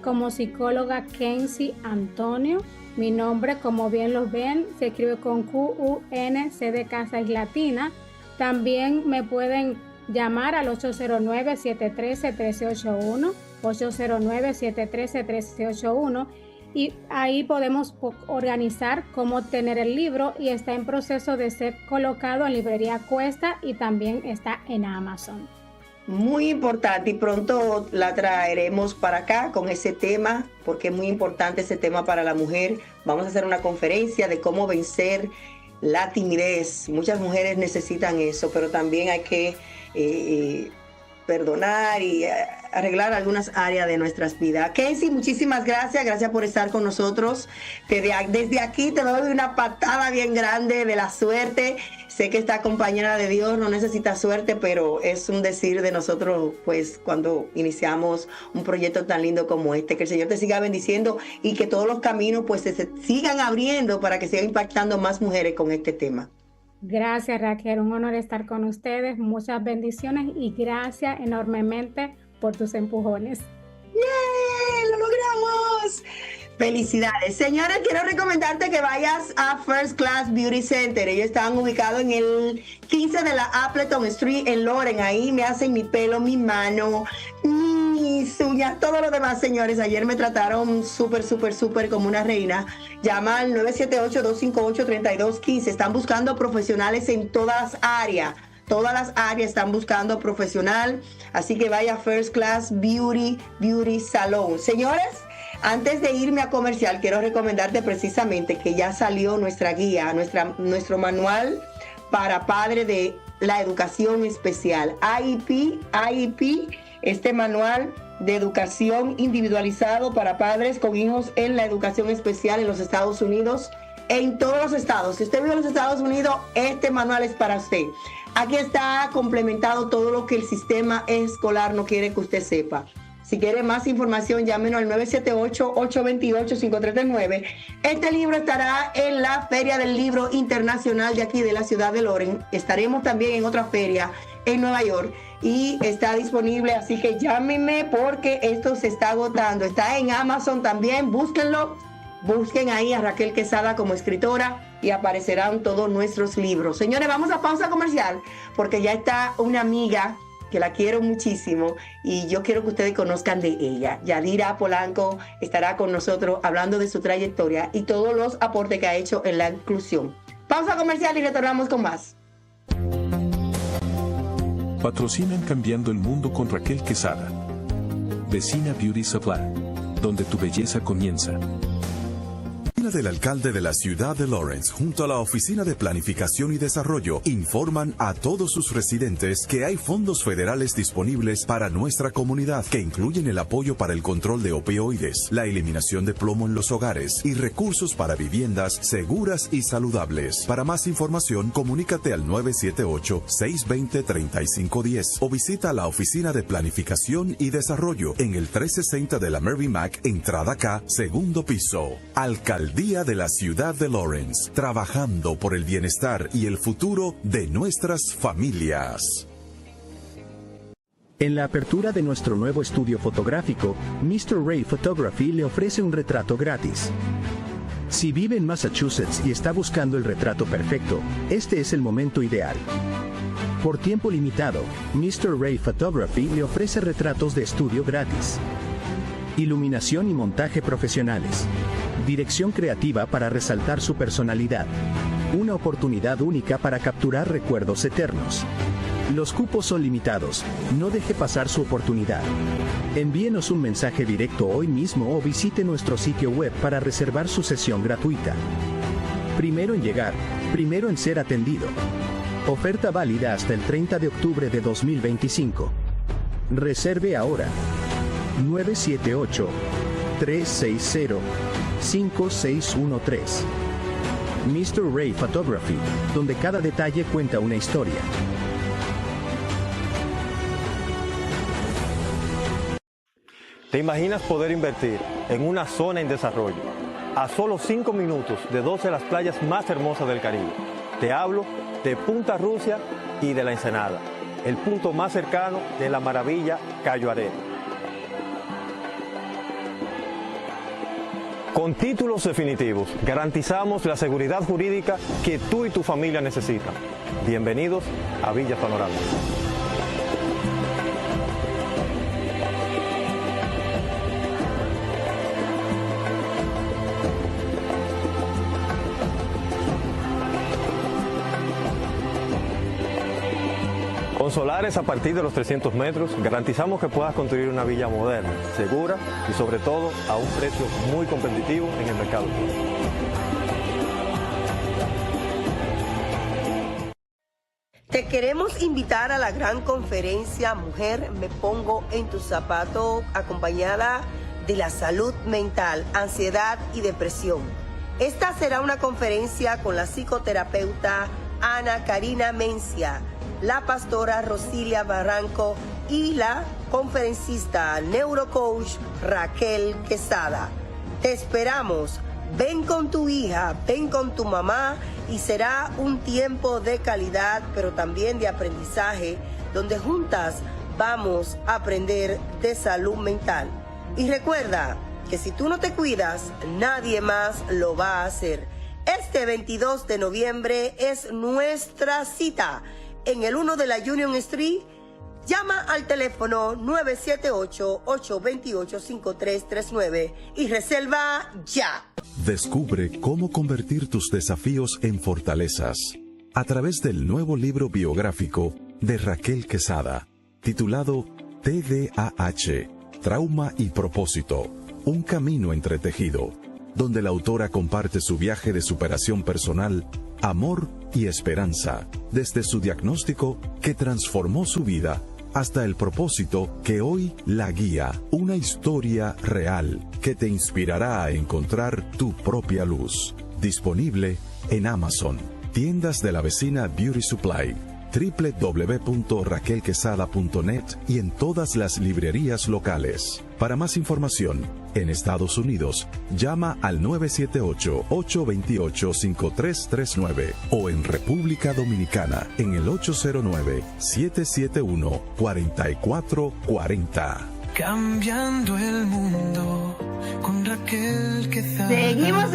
como psicóloga Kenzie Antonio. Mi nombre, como bien lo ven, se escribe con Q-U-N, C de casa es latina. También me pueden llamar al 809-713-1381, 809-713-1381, y ahí podemos organizar cómo obtener el libro, y está en proceso de ser colocado en librería Cuesta y también está en Amazon. Muy importante, y pronto la traeremos para acá con ese tema, porque es muy importante ese tema para la mujer. Vamos a hacer una conferencia de cómo vencer la timidez. Muchas mujeres necesitan eso, pero también hay que perdonar y arreglar algunas áreas de nuestras vidas. Kenzie, muchísimas gracias. Gracias por estar con nosotros. Desde aquí te doy una patada bien grande de la suerte. Sé que esta compañera de Dios no necesita suerte, pero es un decir de nosotros, pues, cuando iniciamos un proyecto tan lindo como este. Que el Señor te siga bendiciendo y que todos los caminos, pues, se sigan abriendo para que sigan impactando más mujeres con este tema. Gracias, Raquel. Un honor estar con ustedes. Muchas bendiciones y gracias enormemente por tus empujones. ¡Yeah! ¡Lo logramos! Felicidades. Señores, quiero recomendarte que vayas a First Class Beauty Center. Ellos están ubicados en el 15 de la Appleton Street en Lawrence. Ahí me hacen mi pelo, mi mano, mis uñas, todo lo demás, señores. Ayer me trataron súper como una reina. Llama al 978-258-3215. Están buscando profesionales en todas las áreas. Todas las áreas están buscando profesional. Así que vaya a First Class Beauty Salon. Señores, antes de irme a comercial, quiero recomendarte precisamente que ya salió nuestra guía, nuestro manual para padres de la educación especial. IEP, este manual de educación individualizado para padres con hijos en la educación especial en los Estados Unidos, en todos los estados. Si usted vive en los Estados Unidos, este manual es para usted. Aquí está complementado todo lo que el sistema escolar no quiere que usted sepa. Si quiere más información, llámenos al 978-828-5339. Este libro estará en la Feria del Libro Internacional de aquí de la ciudad de Lawrence. Estaremos también en otra feria en Nueva York y está disponible, así que llámenme porque esto se está agotando. Está en Amazon también, búsquenlo. Busquen ahí a Raquel Quesada como escritora y aparecerán todos nuestros libros. Señores, vamos a pausa comercial porque ya está una amiga que la quiero muchísimo y yo quiero que ustedes conozcan de ella. Yadira Polanco estará con nosotros hablando de su trayectoria y todos los aportes que ha hecho en la inclusión. Pausa comercial y retornamos con más. Patrocinan Cambiando el Mundo con Raquel Quesada. Vecina Beauty Supply, donde tu belleza comienza. Del alcalde de la ciudad de Lawrence junto a la Oficina de Planificación y Desarrollo informan a todos sus residentes que hay fondos federales disponibles para nuestra comunidad que incluyen el apoyo para el control de opioides, la eliminación de plomo en los hogares y recursos para viviendas seguras y saludables. Para más información, comunícate al 978-620-3510 o visita la Oficina de Planificación y Desarrollo en el 360 de la Merrimack, entrada K, segundo piso. Alcaldía de la ciudad de Lawrence, trabajando por el bienestar y el futuro de nuestras familias. En la apertura de nuestro nuevo estudio fotográfico, Mr. Ray Photography le ofrece un retrato gratis. Si vive en Massachusetts y está buscando el retrato perfecto, este es el momento ideal. Por tiempo limitado, Mr. Ray Photography le ofrece retratos de estudio gratis. Iluminación y montaje profesionales. Dirección creativa para resaltar su personalidad. Una oportunidad única para capturar recuerdos eternos. Los cupos son limitados. No deje pasar su oportunidad. Envíenos un mensaje directo hoy mismo o visite nuestro sitio web para reservar su sesión gratuita. Primero en llegar, primero en ser atendido. Oferta válida hasta el 30 de octubre de 2025. Reserve ahora. 978-360-5613. Mr. Ray Photography, donde cada detalle cuenta una historia. ¿Te imaginas poder invertir en una zona en desarrollo a solo 5 minutos de 2 de las playas más hermosas del Caribe? Te hablo de Punta Rusia y de La Ensenada, el punto más cercano de la maravilla Cayo Arena. Con títulos definitivos, garantizamos la seguridad jurídica que tú y tu familia necesitan. Bienvenidos a Villas Panorama. Con solares a partir de los 300 metros, garantizamos que puedas construir una villa moderna, segura y sobre todo a un precio muy competitivo en el mercado. Te queremos invitar a la gran conferencia Mujer, me pongo en tu zapato, acompañada de la salud mental, ansiedad y depresión. Esta será una conferencia con la psicoterapeuta Ana Karina Mencia, la pastora Rosilia Barranco y la conferencista neurocoach Raquel Quesada. Te esperamos. Ven con tu hija, ven con tu mamá y será un tiempo de calidad, pero también de aprendizaje, donde juntas vamos a aprender de salud mental. Y recuerda que si tú no te cuidas, nadie más lo va a hacer. Este 22 de noviembre es nuestra cita en el 1 de la Union Street. Llama al teléfono 978-828-5339 y reserva ya. Descubre cómo convertir tus desafíos en fortalezas a través del nuevo libro biográfico de Raquel Quesada, titulado TDAH, Trauma y Propósito, un camino entretejido, donde la autora comparte su viaje de superación personal, amor y esperanza, desde su diagnóstico que transformó su vida hasta el propósito que hoy la guía, una historia real que te inspirará a encontrar tu propia luz. Disponible en Amazon, tiendas de la vecina Beauty Supply, www.raquelquesada.net y en todas las librerías locales. Para más información, en Estados Unidos, llama al 978-828-5339 o en República Dominicana en el 809-771-4440. Cambiando el mundo con Raquel Quesada. Seguimos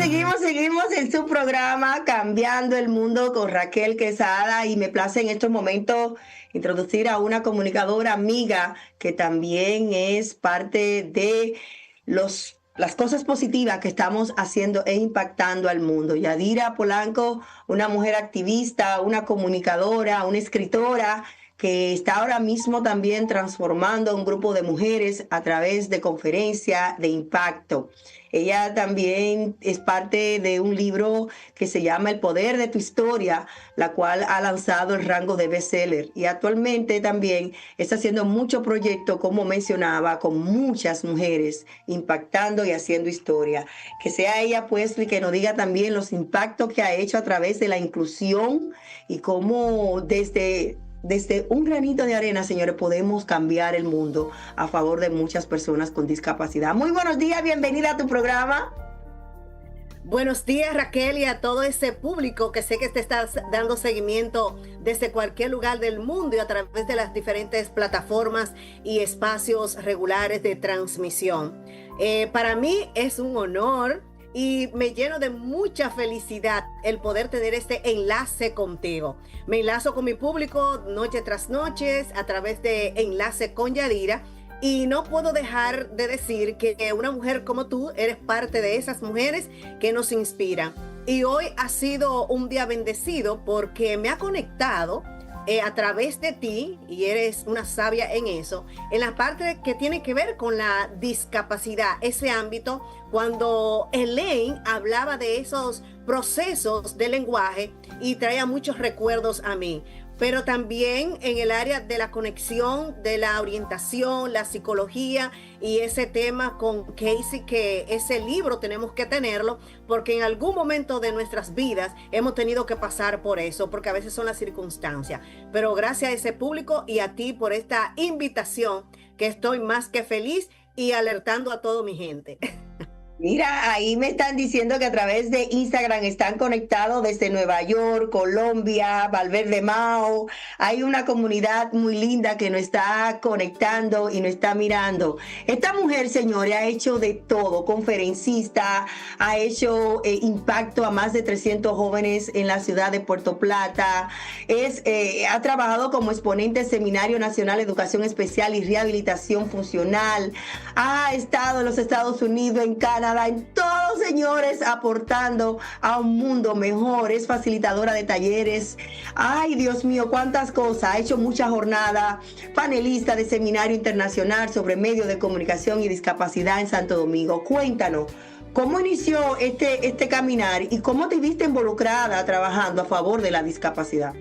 en su programa Cambiando el Mundo con Raquel Quesada, y me place en estos momentos introducir a una comunicadora amiga que también es parte de las cosas positivas que estamos haciendo e impactando al mundo. Yadira Polanco, una mujer activista, una comunicadora, una escritora que está ahora mismo también transformando un grupo de mujeres a través de conferencias de impacto. Ella también es parte de un libro que se llama El Poder de tu Historia, la cual ha lanzado el rango de bestseller. Y actualmente también está haciendo muchos proyectos, como mencionaba, con muchas mujeres, impactando y haciendo historia. Que sea ella, pues, y que nos diga también los impactos que ha hecho a través de la inclusión y cómo desde un granito de arena, señores, podemos cambiar el mundo a favor de muchas personas con discapacidad. Muy buenos días, bienvenida a tu programa. Buenos días, Raquel, y a todo ese público que sé que te estás dando seguimiento desde cualquier lugar del mundo y a través de las diferentes plataformas y espacios regulares de transmisión. Para mí es un honor y me lleno de mucha felicidad el poder tener este enlace contigo. Me enlazo con mi público noche tras noche a través de Enlace con Yadira, y no puedo dejar de decir que una mujer como tú eres parte de esas mujeres que nos inspiran. Y hoy ha sido un día bendecido porque me ha conectado a través de ti, y eres una sabia en eso, en la parte que tiene que ver con la discapacidad, ese ámbito, cuando Elaine hablaba de esos procesos de lenguaje y traía muchos recuerdos a mí. Pero también en el área de la conexión, de la orientación, la psicología y ese tema con Casey, que ese libro tenemos que tenerlo, porque en algún momento de nuestras vidas hemos tenido que pasar por eso, porque a veces son las circunstancias. Pero gracias a ese público y a ti por esta invitación, que estoy más que feliz y alertando a toda mi gente. Mira, ahí me están diciendo que a través de Instagram están conectados desde Nueva York, Colombia, Valverde Mao. Hay una comunidad muy linda que nos está conectando y nos está mirando. Esta mujer, señores, ha hecho de todo, conferencista, ha hecho impacto a más de 300 jóvenes en la ciudad de Puerto Plata. Ha trabajado como exponente del Seminario Nacional de Educación Especial y Rehabilitación Funcional. Ha estado en los Estados Unidos, en Canadá, en todo, señores, aportando a un mundo mejor. Es facilitadora de talleres. Ay, Dios mío, cuántas cosas. Ha hecho muchas jornadas. Panelista de Seminario Internacional sobre Medios de Comunicación y Discapacidad en Santo Domingo. Cuéntanos, ¿cómo inició este caminar y cómo te viste involucrada trabajando a favor de la discapacidad?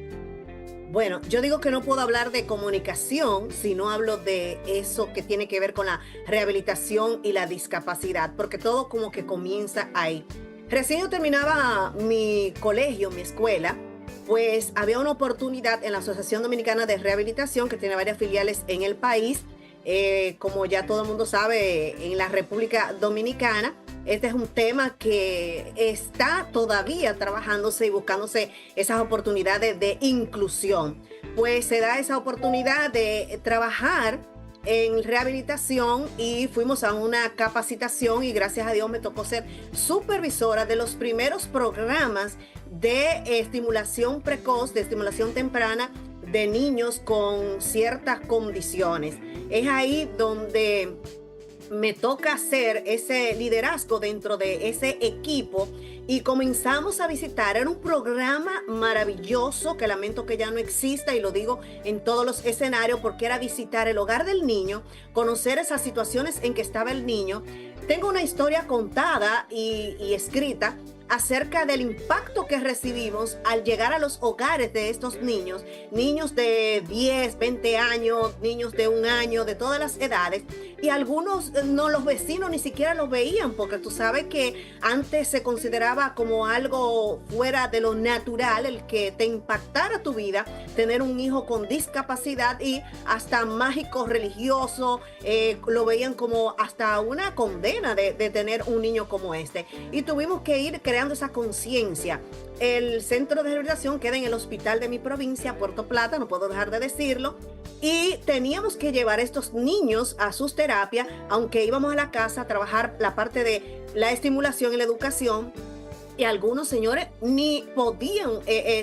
Bueno, yo digo que no puedo hablar de comunicación si no hablo de eso que tiene que ver con la rehabilitación y la discapacidad, porque todo como que comienza ahí. Recién yo terminaba mi colegio, mi escuela, pues había una oportunidad en la Asociación Dominicana de Rehabilitación, que tiene varias filiales en el país. Como ya todo el mundo sabe, en la República Dominicana, este es un tema que está todavía trabajándose y buscándose esas oportunidades de inclusión. Pues se da esa oportunidad de trabajar en rehabilitación y fuimos a una capacitación y gracias a Dios me tocó ser supervisora de los primeros programas de estimulación precoz, de estimulación temprana de niños con ciertas condiciones. Es ahí donde me toca hacer ese liderazgo dentro de ese equipo y comenzamos a visitar. Era un programa maravilloso que lamento que ya no exista y lo digo en todos los escenarios, porque era visitar el hogar del niño, conocer esas situaciones en que estaba el niño. Tengo una historia contada y escrita acerca del impacto que recibimos al llegar a los hogares de estos niños de 10, 20 años, niños de 1 año, de todas las edades, y algunos no, los vecinos ni siquiera los veían, porque tú sabes que antes se consideraba como algo fuera de lo natural el que te impactara tu vida, tener un hijo con discapacidad, y hasta mágico religioso, lo veían como hasta una condena de tener un niño como este, y tuvimos que ir creando esa conciencia. El centro de rehabilitación queda en el hospital de mi provincia, Puerto Plata, no puedo dejar de decirlo, y teníamos que llevar a estos niños a sus terapias, aunque íbamos a la casa a trabajar la parte de la estimulación y la educación. Y algunos señores ni podían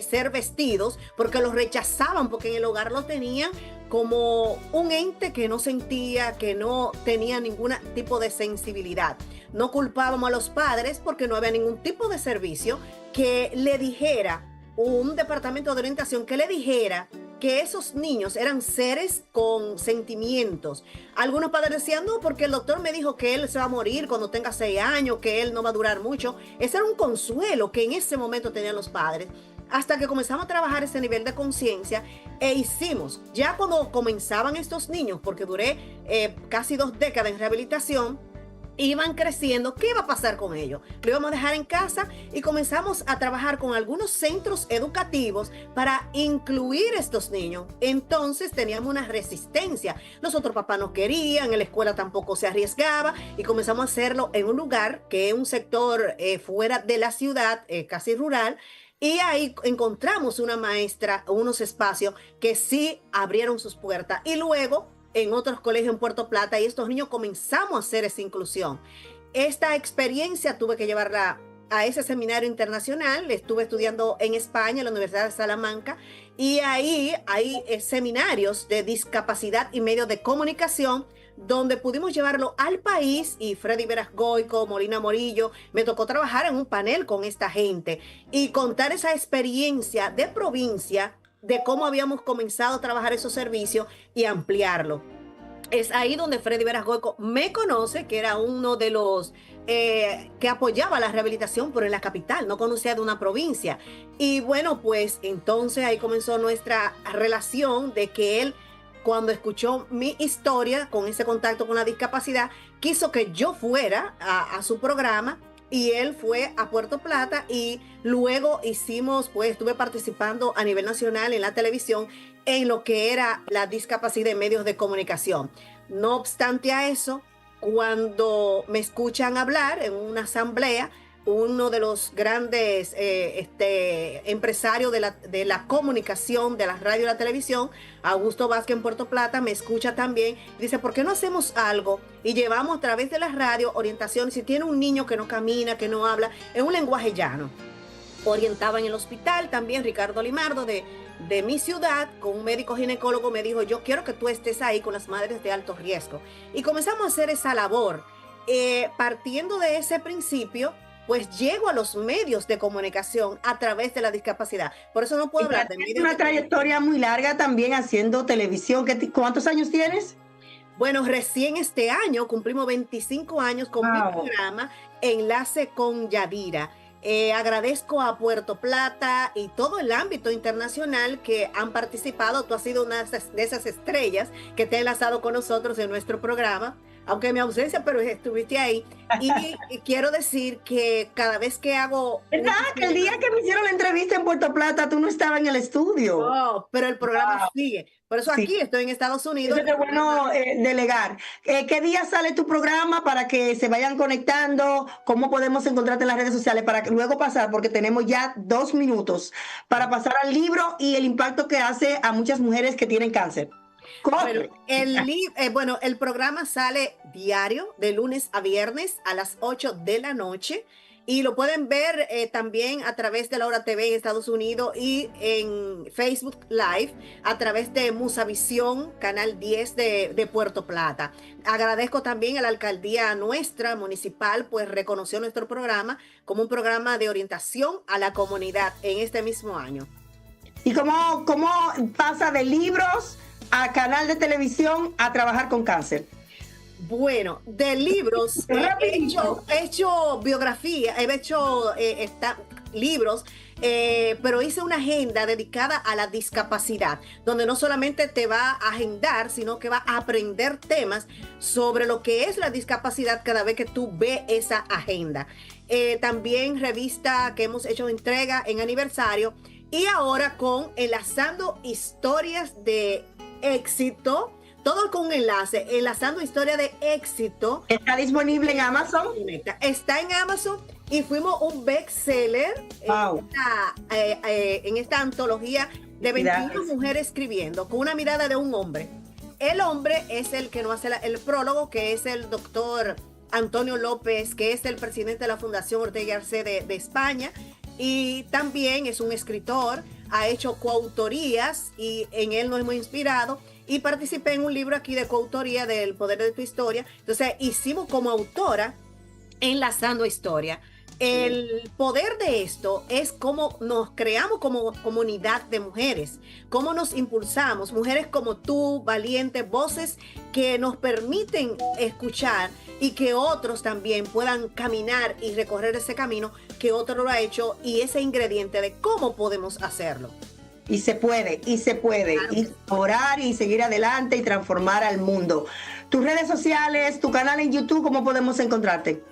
ser vestidos porque los rechazaban, porque en el hogar lo tenían como un ente que no sentía, que no tenía ningún tipo de sensibilidad. No culpábamos a los padres porque no había ningún tipo de servicio que le dijera, un departamento de orientación que le dijera que esos niños eran seres con sentimientos. Algunos padres decían, no, porque el doctor me dijo que él se va a morir cuando tenga 6 años, que él no va a durar mucho. Ese era un consuelo que en ese momento tenían los padres. Hasta que comenzamos a trabajar ese nivel de conciencia e hicimos, ya cuando comenzaban estos niños, porque duré casi 2 décadas en rehabilitación, iban creciendo, ¿qué iba a pasar con ellos? Lo íbamos a dejar en casa y comenzamos a trabajar con algunos centros educativos para incluir estos niños. Entonces teníamos una resistencia. Los otros papás no querían, en la escuela tampoco se arriesgaba y comenzamos a hacerlo en un lugar que es un sector fuera de la ciudad, casi rural. Y ahí encontramos una maestra, unos espacios que sí abrieron sus puertas. Y luego en otros colegios en Puerto Plata, y estos niños comenzamos a hacer esa inclusión. Esta experiencia tuve que llevarla a ese seminario internacional. Estuve estudiando en España, en la Universidad de Salamanca, y ahí hay seminarios de discapacidad y medios de comunicación donde pudimos llevarlo al país, y Freddy Verasgoico, Molina Morillo, me tocó trabajar en un panel con esta gente y contar esa experiencia de provincia de cómo habíamos comenzado a trabajar esos servicios y ampliarlo. Es ahí donde Freddy Veras Goico me conoce, que era uno de los que apoyaba la rehabilitación, pero en la capital, no conocía de una provincia. Y bueno, pues entonces ahí comenzó nuestra relación de que él, cuando escuchó mi historia con ese contacto con la discapacidad, quiso que yo fuera a su programa, y él fue a Puerto Plata, y luego estuve participando a nivel nacional en la televisión en lo que era la discapacidad en medios de comunicación. No obstante a eso, cuando me escuchan hablar en una asamblea, uno de los grandes empresarios de la comunicación, de la radio y la televisión, Augusto Vázquez en Puerto Plata, me escucha también y dice, ¿por qué no hacemos algo? Y llevamos a través de la radio orientación. Si tiene un niño que no camina, que no habla, en un lenguaje llano. Orientaba en el hospital también Ricardo Limardo de mi ciudad, con un médico ginecólogo, me dijo, yo quiero que tú estés ahí con las madres de alto riesgo. Y comenzamos a hacer esa labor. Partiendo de ese principio, pues llego a los medios de comunicación a través de la discapacidad. Por eso no puedo hablar de medios. Una trayectoria muy larga también haciendo televisión. ¿Cuántos años tienes? Bueno, recién este año cumplimos 25 años con mi programa Enlace con Yadira. Agradezco a Puerto Plata y todo el ámbito internacional que han participado. Tú has sido una de esas estrellas que te ha enlazado con nosotros en nuestro programa, aunque en mi ausencia, pero estuviste ahí. Y quiero decir que cada vez que hago... ¿Verdad? Que el día que me hicieron la entrevista en Puerto Plata, tú no estabas en el estudio. No, pero el programa sigue. Por eso aquí estoy en Estados Unidos. Eso es bueno delegar. ¿Qué día sale tu programa para que se vayan conectando? ¿Cómo podemos encontrarte en las redes sociales para que luego pasar? Porque tenemos ya 2 minutos para pasar al libro y el impacto que hace a muchas mujeres que tienen cáncer. Bueno, el programa sale diario de lunes a viernes a las 8 de la noche. Y lo pueden ver también a través de La Hora TV en Estados Unidos y en Facebook Live a través de Musavisión, Canal 10 de Puerto Plata. Agradezco también a la alcaldía nuestra municipal, pues reconoció nuestro programa como un programa de orientación a la comunidad en este mismo año. ¿Y cómo pasa de libros a canal de televisión a trabajar con cáncer? Bueno, de libros, he hecho biografía, he hecho libros, pero hice una agenda dedicada a la discapacidad, donde no solamente te va a agendar, sino que va a aprender temas sobre lo que es la discapacidad cada vez que tú ves esa agenda. También revista que hemos hecho entrega en aniversario, y ahora con Enlazando Historias de Éxito. Todo con un enlace, Enlazando Historia de Éxito. ¿Está disponible en Amazon? Está en Amazon y fuimos un bestseller en esta antología de 21 mujeres escribiendo, con una mirada de un hombre. El hombre es el que nos hace el prólogo, que es el doctor Antonio López, que es el presidente de la Fundación Ortega Arce de España, y también es un escritor, ha hecho coautorías y en él nos hemos inspirado. Y participé en un libro aquí de coautoría del Poder de tu Historia. Entonces hicimos como autora Enlazando Historia. El poder de esto es cómo nos creamos como comunidad de mujeres, cómo nos impulsamos, mujeres como tú, valientes, voces que nos permiten escuchar y que otros también puedan caminar y recorrer ese camino que otro lo ha hecho, y ese ingrediente de cómo podemos hacerlo. Y se puede, claro. Y orar y seguir adelante y transformar al mundo. Tus redes sociales, tu canal en YouTube, ¿cómo podemos encontrarte?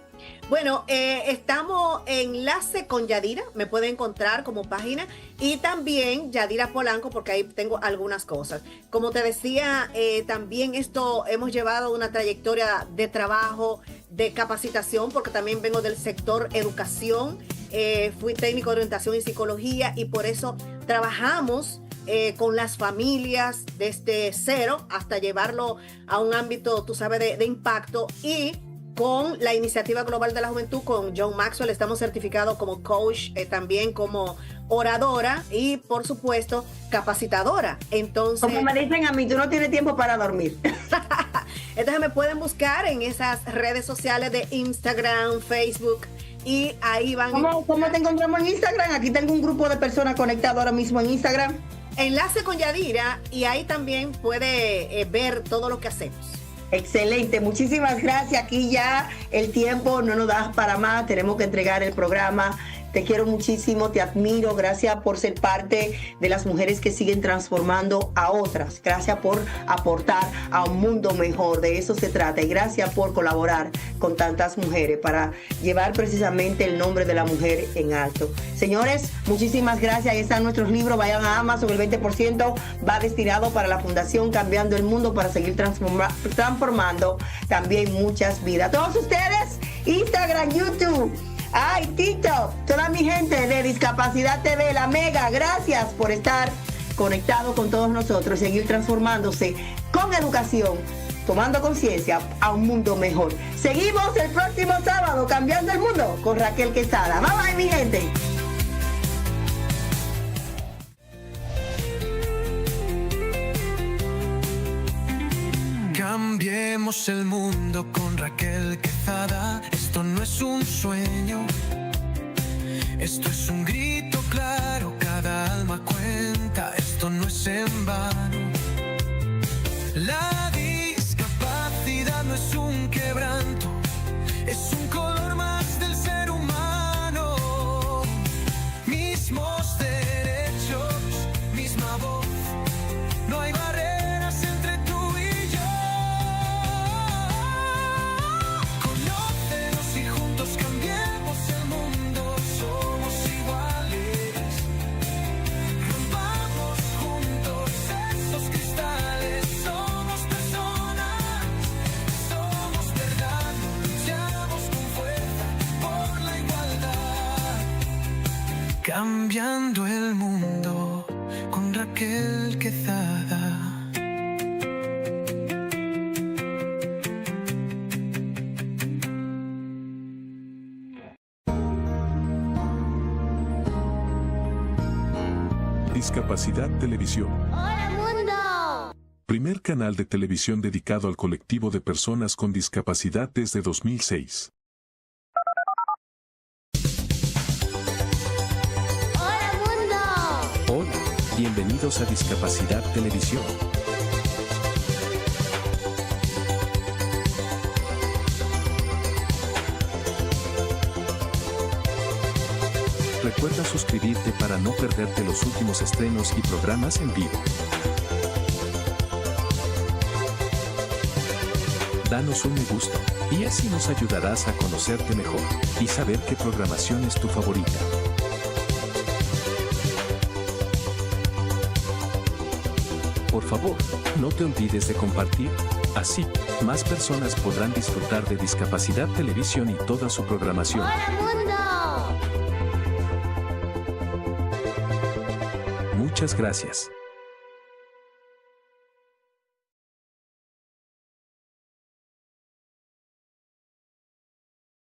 Bueno, estamos en Enlace con Yadira, me pueden encontrar como página, y también Yadira Polanco, porque ahí tengo algunas cosas. Como te decía, también hemos llevado una trayectoria de trabajo, de capacitación, porque también vengo del sector educación, fui técnico de orientación y psicología, y por eso trabajamos con las familias desde cero hasta llevarlo a un ámbito, tú sabes, de impacto. Y con la Iniciativa Global de la Juventud, con John Maxwell, estamos certificados como coach, también como oradora y, por supuesto, capacitadora. Entonces, como me dicen a mí, tú no tienes tiempo para dormir. Entonces me pueden buscar en esas redes sociales de Instagram, Facebook, y ahí van. ¿Cómo te encontramos en Instagram? Aquí tengo un grupo de personas conectadas ahora mismo en Instagram. enlace con Yadira y ahí también puede ver todo lo que hacemos. Excelente, muchísimas gracias. Aquí ya el tiempo no nos da para más, tenemos que entregar el programa. Te quiero muchísimo, te admiro, gracias por ser parte de las mujeres que siguen transformando a otras. Gracias por aportar a un mundo mejor, de eso se trata. Y gracias por colaborar con tantas mujeres para llevar precisamente el nombre de la mujer en alto. Señores, muchísimas gracias. Ahí están nuestros libros, vayan a Amazon, el 20% va destinado para la Fundación Cambiando el Mundo para seguir transformando también muchas vidas. Todos ustedes, Instagram, YouTube, TikTok, toda mi gente de Discapacidad TV, la Mega, gracias por estar conectado con todos nosotros y seguir transformándose con educación, tomando conciencia a un mundo mejor. Seguimos el próximo sábado Cambiando el Mundo con Raquel Quesada. Bye bye, mi gente. Cambiemos el mundo con Raquel Quesada. Esto no es un sueño, esto es un grito claro. Cada alma cuenta, esto no es en vano. La discapacidad no es un quebranto, es un color más del ser humano. Mismos derechos, misma voz, no hay barreras entre tú y yo. Conócenos y juntos cambiemos el mundo. Somos iguales, rompamos juntos esos cristales. Somos personas, somos verdad, luchamos con fuerza por la igualdad. Cambiando el mundo con Raquel Quesada. Discapacidad Televisión. ¡Hola mundo! Primer canal de televisión dedicado al colectivo de personas con discapacidad desde 2006. ¡Hola mundo! Hola, bienvenidos a Discapacidad Televisión. Recuerda suscribirte para no perderte los últimos estrenos y programas en vivo. Danos un me gusta, y así nos ayudarás a conocerte mejor y saber qué programación es tu favorita. Por favor, no te olvides de compartir, así, más personas podrán disfrutar de Discapacidad Televisión y toda su programación. ¡Hola mundo! Muchas gracias.